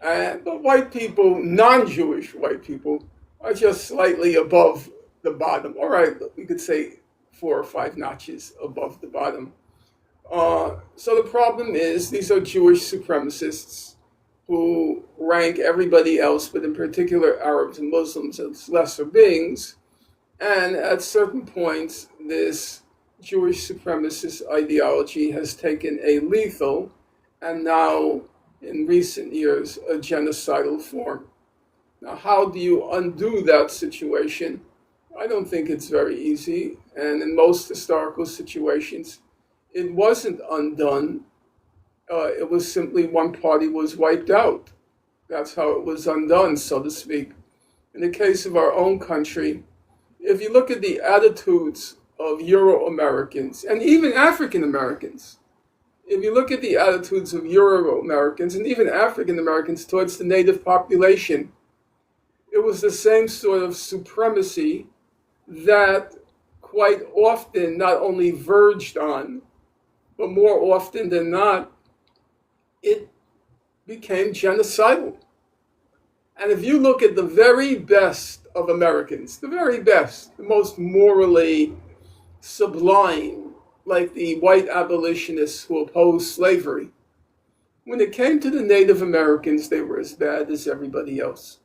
But white people, non-Jewish white people, are just slightly above the bottom. All right, we could say 4 or 5 notches above the bottom. So the problem is, these are Jewish supremacists who rank everybody else, but in particular Arabs and Muslims, as lesser beings. And at certain points, this Jewish supremacist ideology has taken a lethal, and now, in recent years, a genocidal form. Now, how do you undo that situation? I don't think it's very easy. And in most historical situations, it wasn't undone. It was simply one party was wiped out. That's how it was undone, so to speak. In the case of our own country, if you look at the attitudes of Euro Americans and even African Americans, if you look at the attitudes of Euro Americans and even African Americans towards the native population, it was the same sort of supremacy that quite often not only verged on, but more often than not, it became genocidal. And if you look at the very best of Americans, the very best, the most morally sublime, like the white abolitionists who opposed slavery, when it came to the Native Americans, they were as bad as everybody else.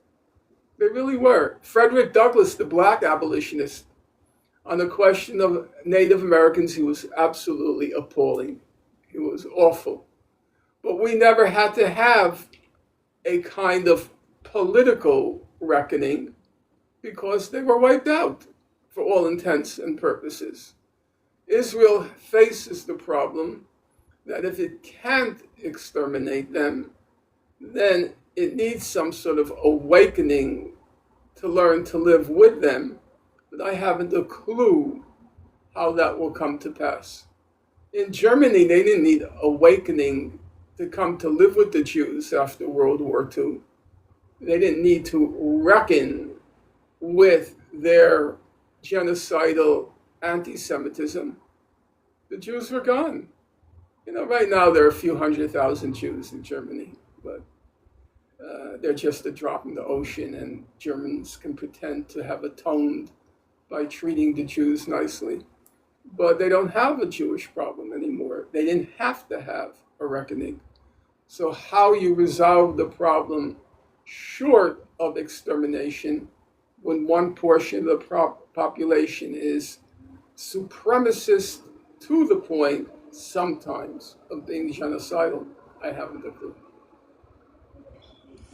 They really were. Frederick Douglass, the black abolitionist, on the question of Native Americans, he was absolutely appalling. He was awful. But we never had to have a kind of political reckoning because they were wiped out for all intents and purposes. Israel faces the problem that if it can't exterminate them, then it needs some sort of awakening to learn to live with them. But I haven't a clue how that will come to pass. In Germany, they didn't need awakening to come to live with the Jews after World War II. They didn't need to reckon with their genocidal anti-Semitism. The Jews were gone. Right now there are a few 100,000 Jews in Germany, but they're just a drop in the ocean, and Germans can pretend to have atoned by treating the Jews nicely. But they don't have a Jewish problem anymore. They didn't have to have a reckoning. So how you resolve the problem short of extermination when one portion of the population is supremacist to the point sometimes of being genocidal, I haven't a clue.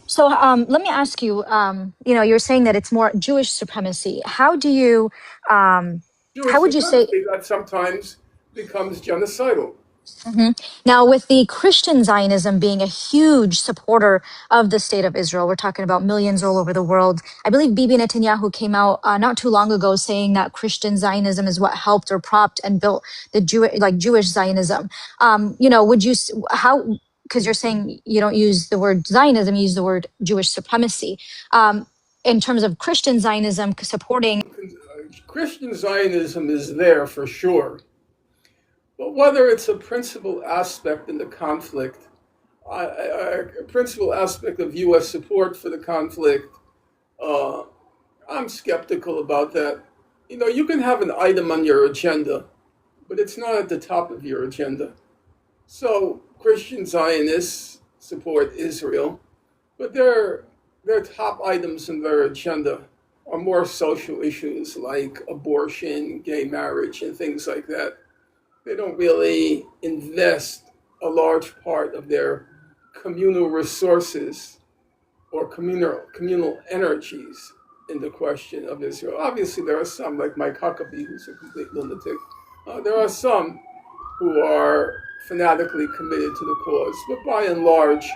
So let me ask you, you're saying that it's more Jewish supremacy. How do you, Jewish how would you say, supremacy that sometimes becomes genocidal. Mhm. Now, with the Christian Zionism being a huge supporter of the state of Israel, we're talking about millions all over the world. I believe Bibi Netanyahu came out not too long ago saying that Christian Zionism is what helped or propped and built the Jewish Zionism. Would you how? Because you're saying you don't use the word Zionism, you use the word Jewish supremacy. In terms of Christian Zionism supporting. Christian Zionism is there for sure. But whether it's a principal aspect in the conflict, a principal aspect of U.S. support for the conflict, I'm skeptical about that. You can have an item on your agenda, but it's not at the top of your agenda. So Christian Zionists support Israel, but their top items in their agenda are more social issues like abortion, gay marriage, and things like that. They don't really invest a large part of their communal resources or communal energies in the question of Israel. Obviously, there are some, like Mike Huckabee, who's a complete lunatic. There are some who are fanatically committed to the cause, but by and large,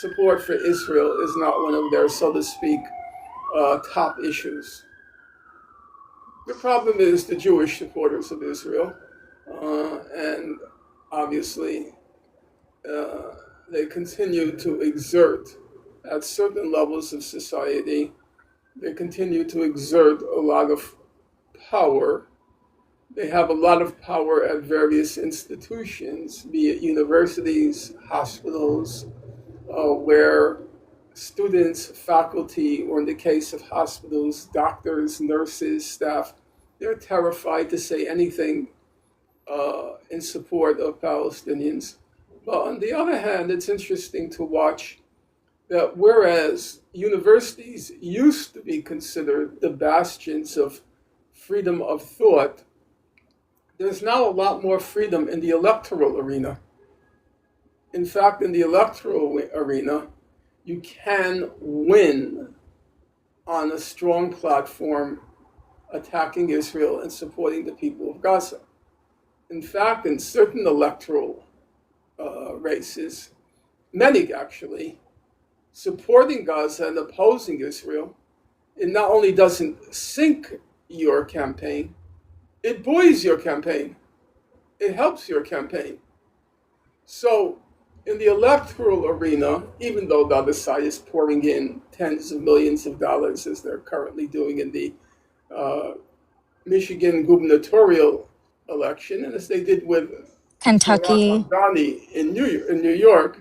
support for Israel is not one of their, so to speak, top issues. The problem is the Jewish supporters of Israel, and obviously they continue to exert at certain levels of society, they continue to exert a lot of power. They have a lot of power at various institutions, be it universities, hospitals, where students, faculty, or in the case of hospitals, doctors, nurses, staff, they're terrified to say anything in support of Palestinians. But on the other hand, it's interesting to watch that whereas universities used to be considered the bastions of freedom of thought, there's now a lot more freedom in the electoral arena. In fact, in the electoral arena, you can win on a strong platform attacking Israel and supporting the people of Gaza. In fact, in certain electoral races, many actually, supporting Gaza and opposing Israel, it not only doesn't sink your campaign, it buoys your campaign. It helps your campaign. So, in the electoral arena, even though the other side is pouring in tens of millions of dollars as they're currently doing in the uh, Michigan gubernatorial election, and as they did with Zohran Kentucky. Mamdani in New York,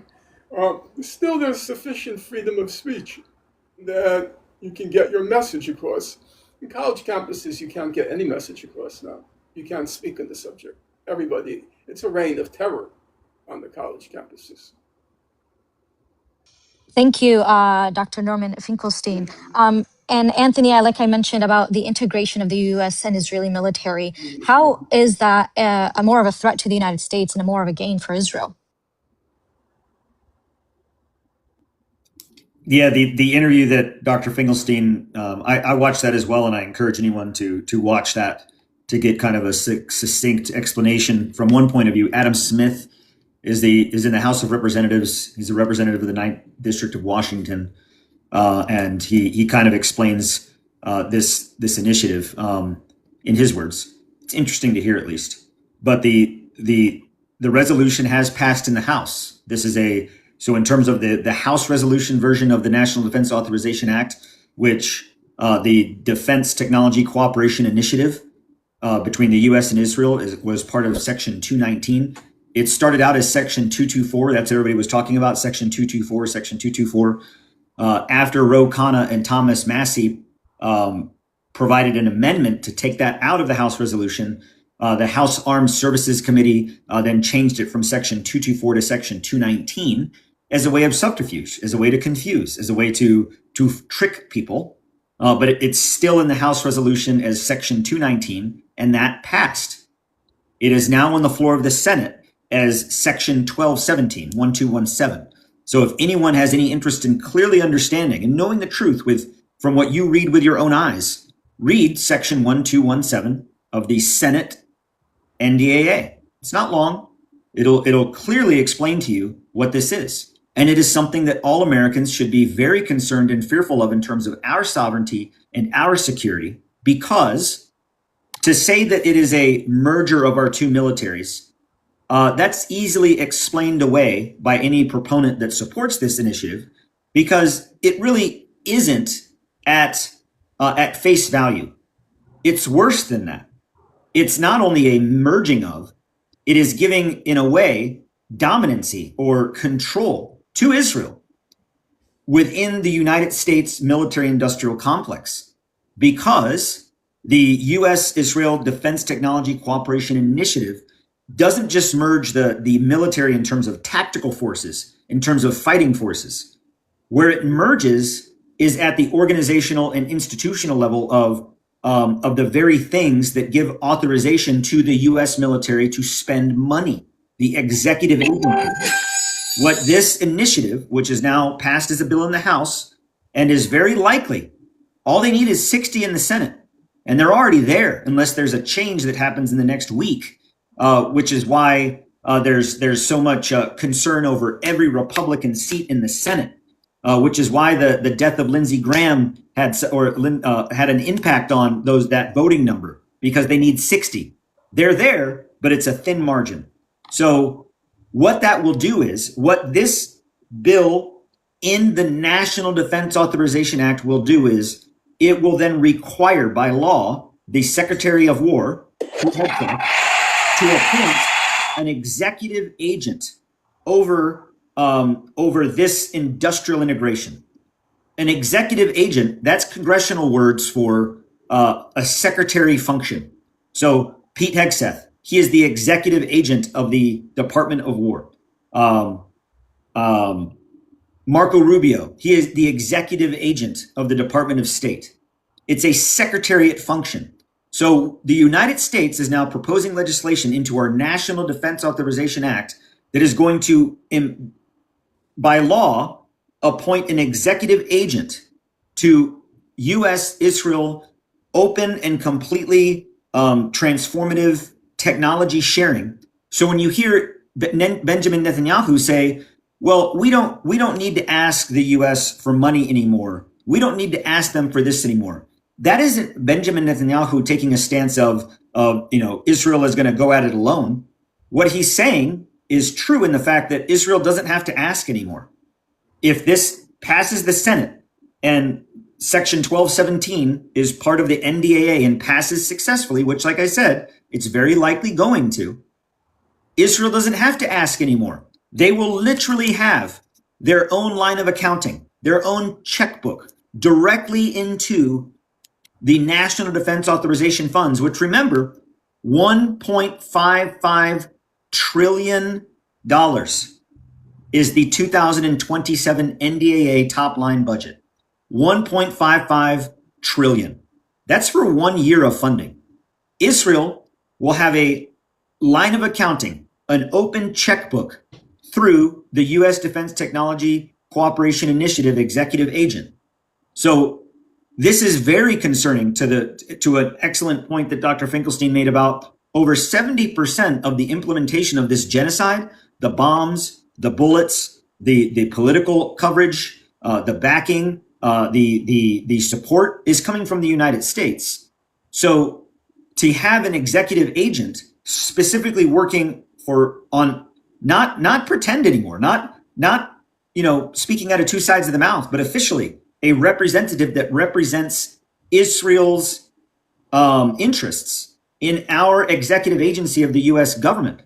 still there's sufficient freedom of speech that you can get your message across. In college campuses, you can't get any message across now. You can't speak on the subject. Everybody, it's a reign of terror on the college campuses. Thank you, Dr. Norman Finkelstein. And Anthony, like I mentioned about the integration of the U.S. and Israeli military, how is that a more of a threat to the United States and a more of a gain for Israel? Yeah, the interview that Dr. Finkelstein, I watched that as well, and I encourage anyone to watch that to get kind of a succinct explanation from one point of view. Adam Smith is in the House of Representatives. He's a representative of the 9th District of Washington, and he kind of explains this initiative in his words. It's interesting to hear, at least. But the resolution has passed in the House. This is so in terms of the House resolution version of the National Defense Authorization Act, which the Defense Technology Cooperation Initiative between the U.S. and Israel was part of Section 219. It started out as Section 224. That's what everybody was talking about, Section 224, Section 224. After Ro Khanna and Thomas Massie provided an amendment to take that out of the House resolution, the House Armed Services Committee then changed it from Section 224 to Section 219 as a way of subterfuge, as a way to confuse, as a way to trick people. But it's still in the House resolution as Section 219, and that passed. It is now on the floor of the Senate as Section 1217. So if anyone has any interest in clearly understanding and knowing the truth from what you read with your own eyes, read Section 1217 of the Senate NDAA. It's not long. It'll clearly explain to you what this is. And it is something that all Americans should be very concerned and fearful of in terms of our sovereignty and our security, because to say that it is a merger of our two militaries, that's easily explained away by any proponent that supports this initiative, because it really isn't at face value. It's worse than that. It's not only a merging of, it is giving, in a way, dominancy or control to Israel within the United States military-industrial complex, because the U.S.-Israel Defense Technology Cooperation Initiative doesn't just merge the military in terms of tactical forces, in terms of fighting forces. Where it merges is at the organizational and institutional level of the very things that give authorization to the U.S. military to spend money, the executive agency. What this initiative, which is now passed as a bill in the House and is very likely, all they need is 60 in the Senate, and they're already there unless there's a change that happens in the next week, which is why there's so much concern over every Republican seat in the Senate, which is why the death of Lindsey Graham had an impact on that voting number, because they need 60. They're there, but it's a thin margin. So what that will do is, what this bill in the National Defense Authorization Act will do is, it will then require by law the Secretary of War to appoint an executive agent over this industrial integration. An executive agent, that's congressional words for a secretary function. So Pete Hegseth, he is the executive agent of the Department of War. Marco Rubio, he is the executive agent of the Department of State. It's a secretariat function. So the United States is now proposing legislation into our National Defense Authorization Act that is going to, by law, appoint an executive agent to U.S.-Israel open and completely transformative technology sharing. So when you hear Benjamin Netanyahu say, well, we don't need to ask the US for money anymore. We don't need to ask them for this anymore. That isn't Benjamin Netanyahu taking a stance of Israel is going to go at it alone. What he's saying is true in the fact that Israel doesn't have to ask anymore. If this passes the Senate and Section 1217 is part of the NDAA and passes successfully, which, like I said, it's very likely going to, Israel doesn't have to ask anymore. They will literally have their own line of accounting, their own checkbook directly into the National Defense Authorization Funds, which, remember, $1.55 trillion is the 2027 NDAA top line budget. 1.55 trillion. That's for 1 year of funding. Israel will have a line of accounting, an open checkbook through the U.S. Defense Technology Cooperation Initiative executive agent. So this is very concerning to an excellent point that Dr. Finkelstein made about over 70% of the implementation of this genocide, the bombs, the bullets, the political coverage, the backing, the support is coming from the United States. So to have an executive agent specifically working on not pretend anymore, not speaking out of two sides of the mouth, but officially a representative that represents Israel's interests in our executive agency of the U.S. government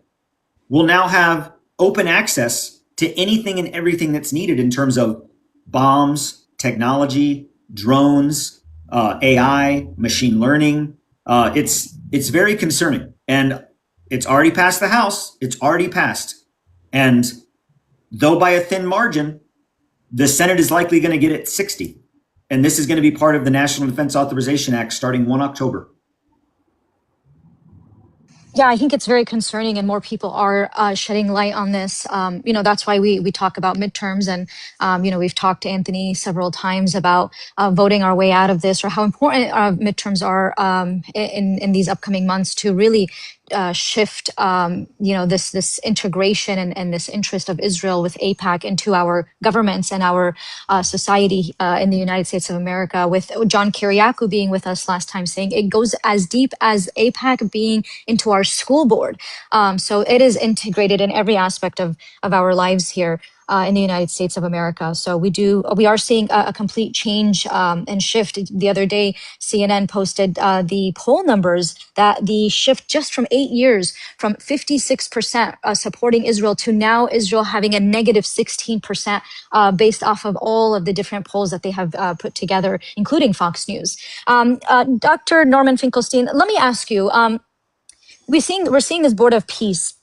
will now have open access to anything and everything that's needed in terms of bombs, technology, drones, AI, machine learning. It's very concerning, and it's already passed the House. It's already passed, and though by a thin margin, the Senate is likely going to get it 60. And this is going to be part of the National Defense Authorization Act starting 1 October. Yeah, I think it's very concerning, and more people are shedding light on this. That's why we talk about midterms, and we've talked to Anthony several times about voting our way out of this, or how important midterms are in these upcoming months to really shift this integration and this interest of Israel with AIPAC into our governments and our society in the United States of America. With John Kiriakou being with us last time, saying it goes as deep as AIPAC being into our school board. So it is integrated in every aspect of our lives here in the United States of America. So we are seeing a complete change and shift. The other day, CNN posted the poll numbers that the shift just from 8 years, from 56% supporting Israel to now Israel having a negative 16% based off of all of the different polls that they have put together, including Fox News. Dr. Norman Finkelstein, let me ask you, we're seeing this board of peace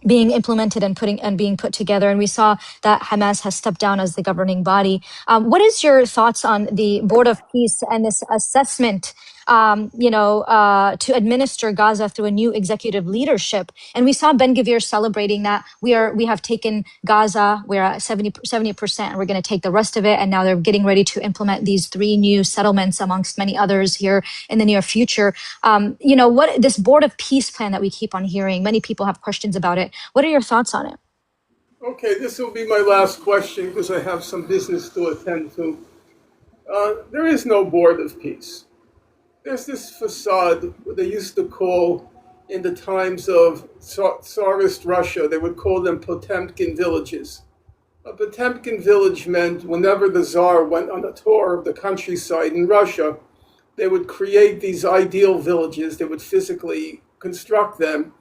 being implemented and being put together, and we saw that Hamas has stepped down as the governing body. What is your thoughts on the Board of Peace and this assessment, to administer Gaza through a new executive leadership? And we saw Ben-Gvir celebrating that we have taken Gaza, we're at 70%, and we're going to take the rest of it. And now they're getting ready to implement these 3 new settlements, amongst many others, here in the near future. What this Board of Peace plan that we keep on hearing, many people have questions about it. What are your thoughts on it? Okay, this will be my last question because I have some business to attend to. There is no Board of Peace. There's this facade, what they used to call, in the times of Tsarist Russia, they would call them Potemkin villages. A Potemkin village meant whenever the Tsar went on a tour of the countryside in Russia, they would create these ideal villages, they would physically construct them,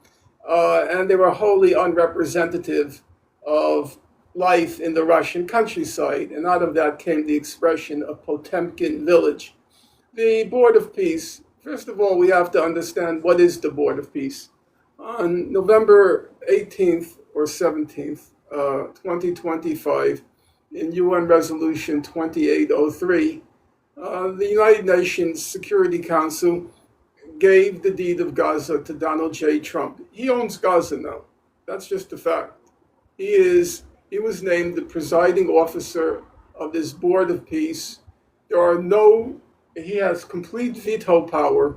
and they were wholly unrepresentative of life in the Russian countryside. And out of that came the expression a Potemkin village. The Board of Peace, first of all, we have to understand what is the Board of Peace. On November 18th or 17th, 2025, in UN Resolution 2803, the United Nations Security Council gave the deed of Gaza to Donald J. Trump. He owns Gaza now. That's just a fact. He was named the presiding officer of this Board of Peace. He has complete veto power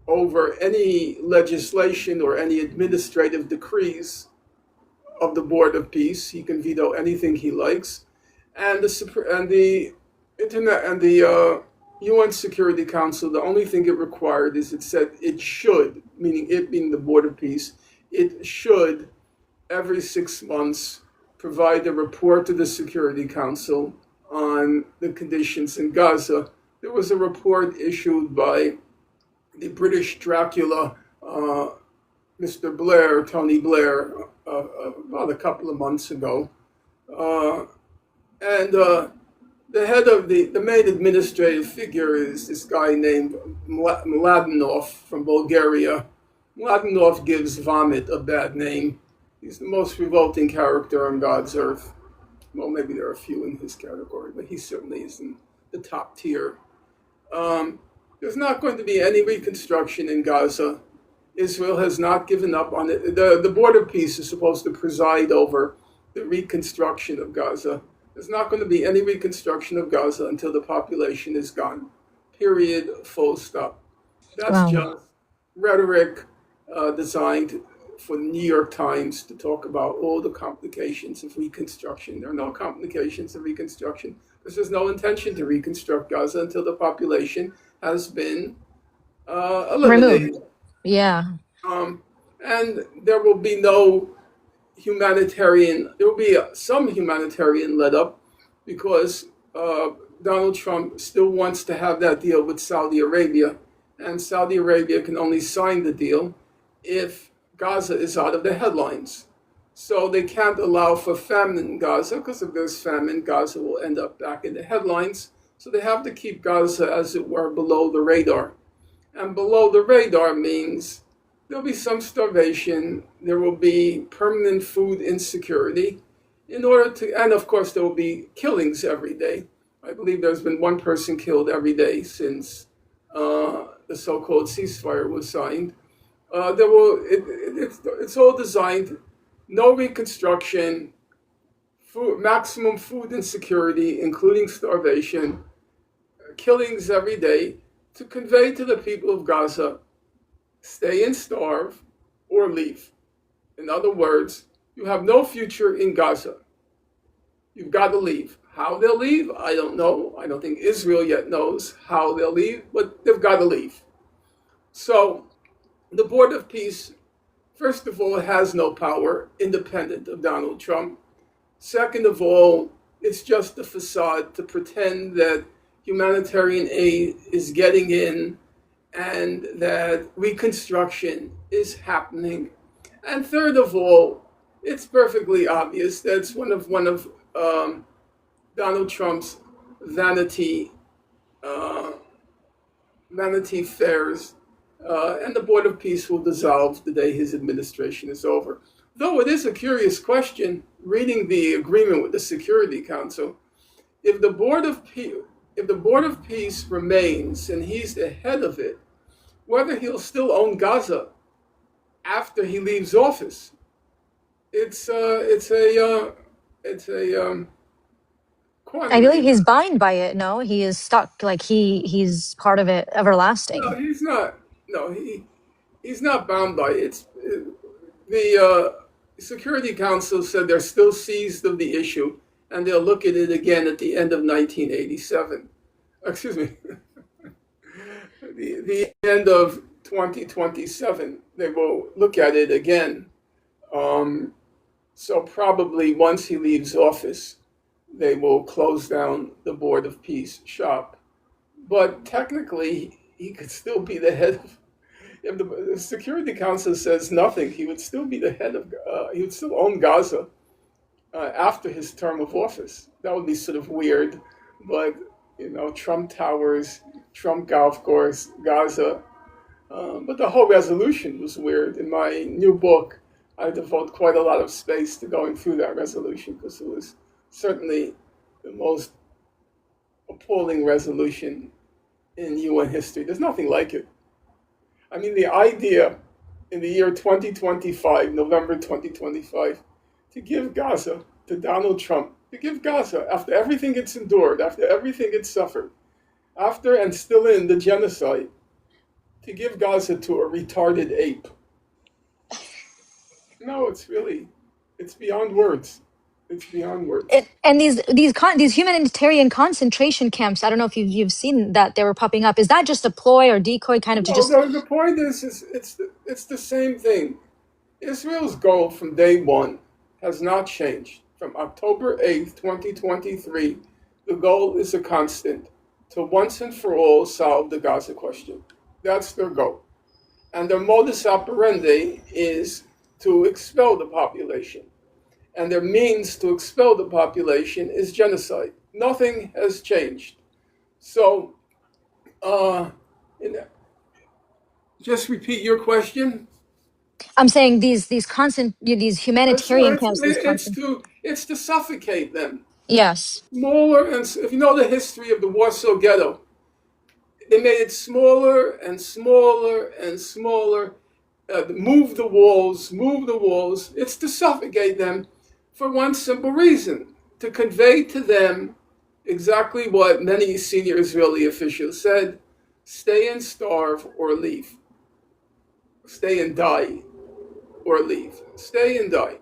over any legislation or any administrative decrees of the Board of Peace. He can veto anything he likes, and the internet and the UN Security Council. The only thing it required is it said it should, meaning it being the Board of Peace, it should every 6 months provide a report to the Security Council on the conditions in Gaza. There was a report issued by the British Dracula, Mr. Blair, Tony Blair, about a couple of months ago. And the head of the main administrative figure is this guy named Mladenov from Bulgaria. Mladenov gives vomit a bad name. He's the most revolting character on God's earth. Well, maybe there are a few in his category, but he certainly is in the top tier. There's not going to be any reconstruction in Gaza. Israel has not given up on it. The Board of Peace is supposed to preside over the reconstruction of Gaza. There's not going to be any reconstruction of Gaza until the population is gone. Period. Full stop. That's Wow. just rhetoric designed for the New York Times to talk about all the complications of reconstruction. There are no complications of reconstruction because there's no intention to reconstruct Gaza until the population has been eliminated. Removed. Yeah. And there will be no there will be some humanitarian let up because Donald Trump still wants to have that deal with Saudi Arabia. And Saudi Arabia can only sign the deal if Gaza is out of the headlines. So they can't allow for famine in Gaza because if there's famine, Gaza will end up back in the headlines. So they have to keep Gaza, as it were, below the radar. And below the radar means there'll be some starvation, there will be permanent food insecurity, and of course there will be killings every day. I believe there's been one person killed every day since the so-called ceasefire was signed. It's all designed, no reconstruction, maximum food insecurity, including starvation, killings every day, to convey to the people of Gaza, stay and starve or leave. In other words, you have no future in Gaza. You've got to leave. How they'll leave, I don't know. I don't think Israel yet knows how they'll leave, but they've got to leave. So the Board of Peace, first of all, has no power independent of Donald Trump. Second of all, it's just a facade to pretend that humanitarian aid is getting in and that reconstruction is happening. And third of all, it's perfectly obvious that it's one of Donald Trump's vanity fairs, and the Board of Peace will dissolve the day his administration is over. Though it is a curious question, reading the agreement with the Security Council, if the Board of Peace remains and he's the head of it, whether he'll still own Gaza after he leaves office, it's a quandary. I believe he's bound by it. No, he is stuck. Like he's part of it everlasting. No, he's not. No, he's not bound by it. The Security Council said they're still seized of the issue, and they'll look at it again at the end of 1987. Excuse me. the end of 2027, they will look at it again. So probably once he leaves office, they will close down the Board of Peace shop. But technically, he could still be the head of. If the Security Council says nothing, he would still be the head of. He would still own Gaza after his term of office. That would be sort of weird, but Trump Towers, Trump Golf Course, Gaza. But the whole resolution was weird. In my new book, I devote quite a lot of space to going through that resolution because it was certainly the most appalling resolution in UN history. There's nothing like it. I mean, the idea in the year 2025, November 2025, to give Gaza to Donald Trump, to give Gaza, after everything it's endured, after everything it's suffered, after and still in the genocide, to give Gaza to a retarded ape. No, it's beyond words. It's beyond words. And these humanitarian concentration camps, I don't know if you've seen that they were popping up. Is that just a ploy or decoy kind of to No, just the point is it's the same thing. Israel's goal from day one has not changed. From October 8th, 2023, the goal is a constant to once and for all solve the Gaza question. That's their goal. And their modus operandi is to expel the population. And their means to expel the population is genocide. Nothing has changed. So, just repeat your question. I'm saying these humanitarian camps, It's to suffocate them. yes. Smaller, and if you know the history of the Warsaw Ghetto, they made it smaller and smaller and smaller. Move the walls. It's to suffocate them for one simple reason: to convey to them exactly what many senior Israeli officials said: stay and starve or leave. Stay and die or leave. Stay and die.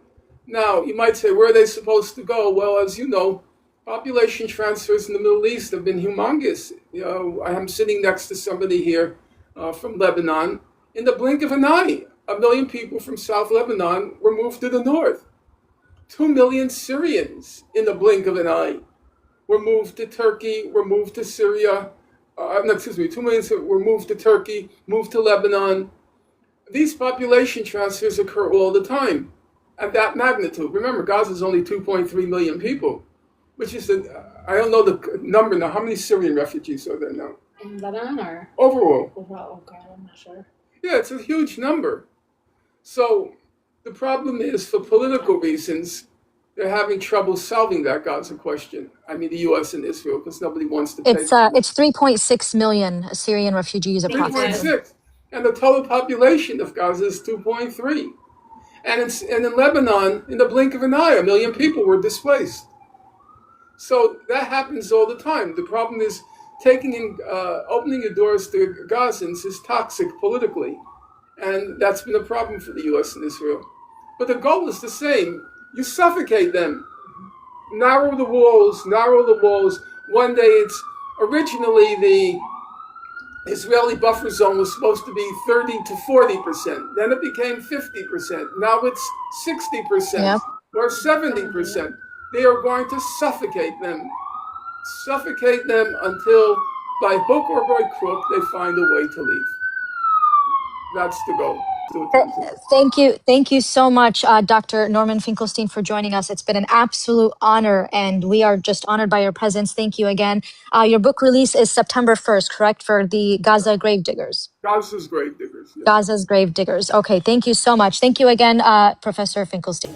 Now, you might say, where are they supposed to go? Well, as you know, population transfers in the Middle East have been humongous. You know, I am sitting next to somebody here from Lebanon. In the blink of an eye, 1 million people from South Lebanon were moved to the north. 2 million Syrians in the blink of an eye were moved to Turkey, were moved to Syria. 2 million were moved to Turkey, moved to Lebanon. These population transfers occur all the time at that magnitude. Remember, Gaza is only 2.3 million people, which is, I don't know the number now. How many Syrian refugees are there now? In Lebanon or? Overall. Oh, God, I'm not sure. Yeah, it's a huge number. So the problem is, for political reasons, they're having trouble solving that Gaza question. I mean, the U.S. and Israel, because nobody wants to pay. It's 3.6 million Syrian refugees approximately. 3.6. And the total population of Gaza is 2.3. And in Lebanon, in the blink of an eye, 1 million people were displaced. So that happens all the time. The problem is opening your doors to Gazans is toxic politically. And that's been a problem for the U.S. and Israel. But the goal is the same. You suffocate them. Narrow the walls. One day it's originally the Israeli buffer zone was supposed to be 30 to 40%. Then it became 50%. Now it's 60% Yep. or 70%. They are going to suffocate them until, by hook or by crook, they find a way to leave. That's the goal. Thank you so much, Dr. Norman Finkelstein, for joining us. It's been an absolute honor, and we are just honored by your presence. Thank you again. Your book release is September 1st, correct, for the Gaza Gravediggers? Gaza's Gravediggers. Yes. Gaza's Gravediggers. Okay, thank you so much. Thank you again, Professor Finkelstein.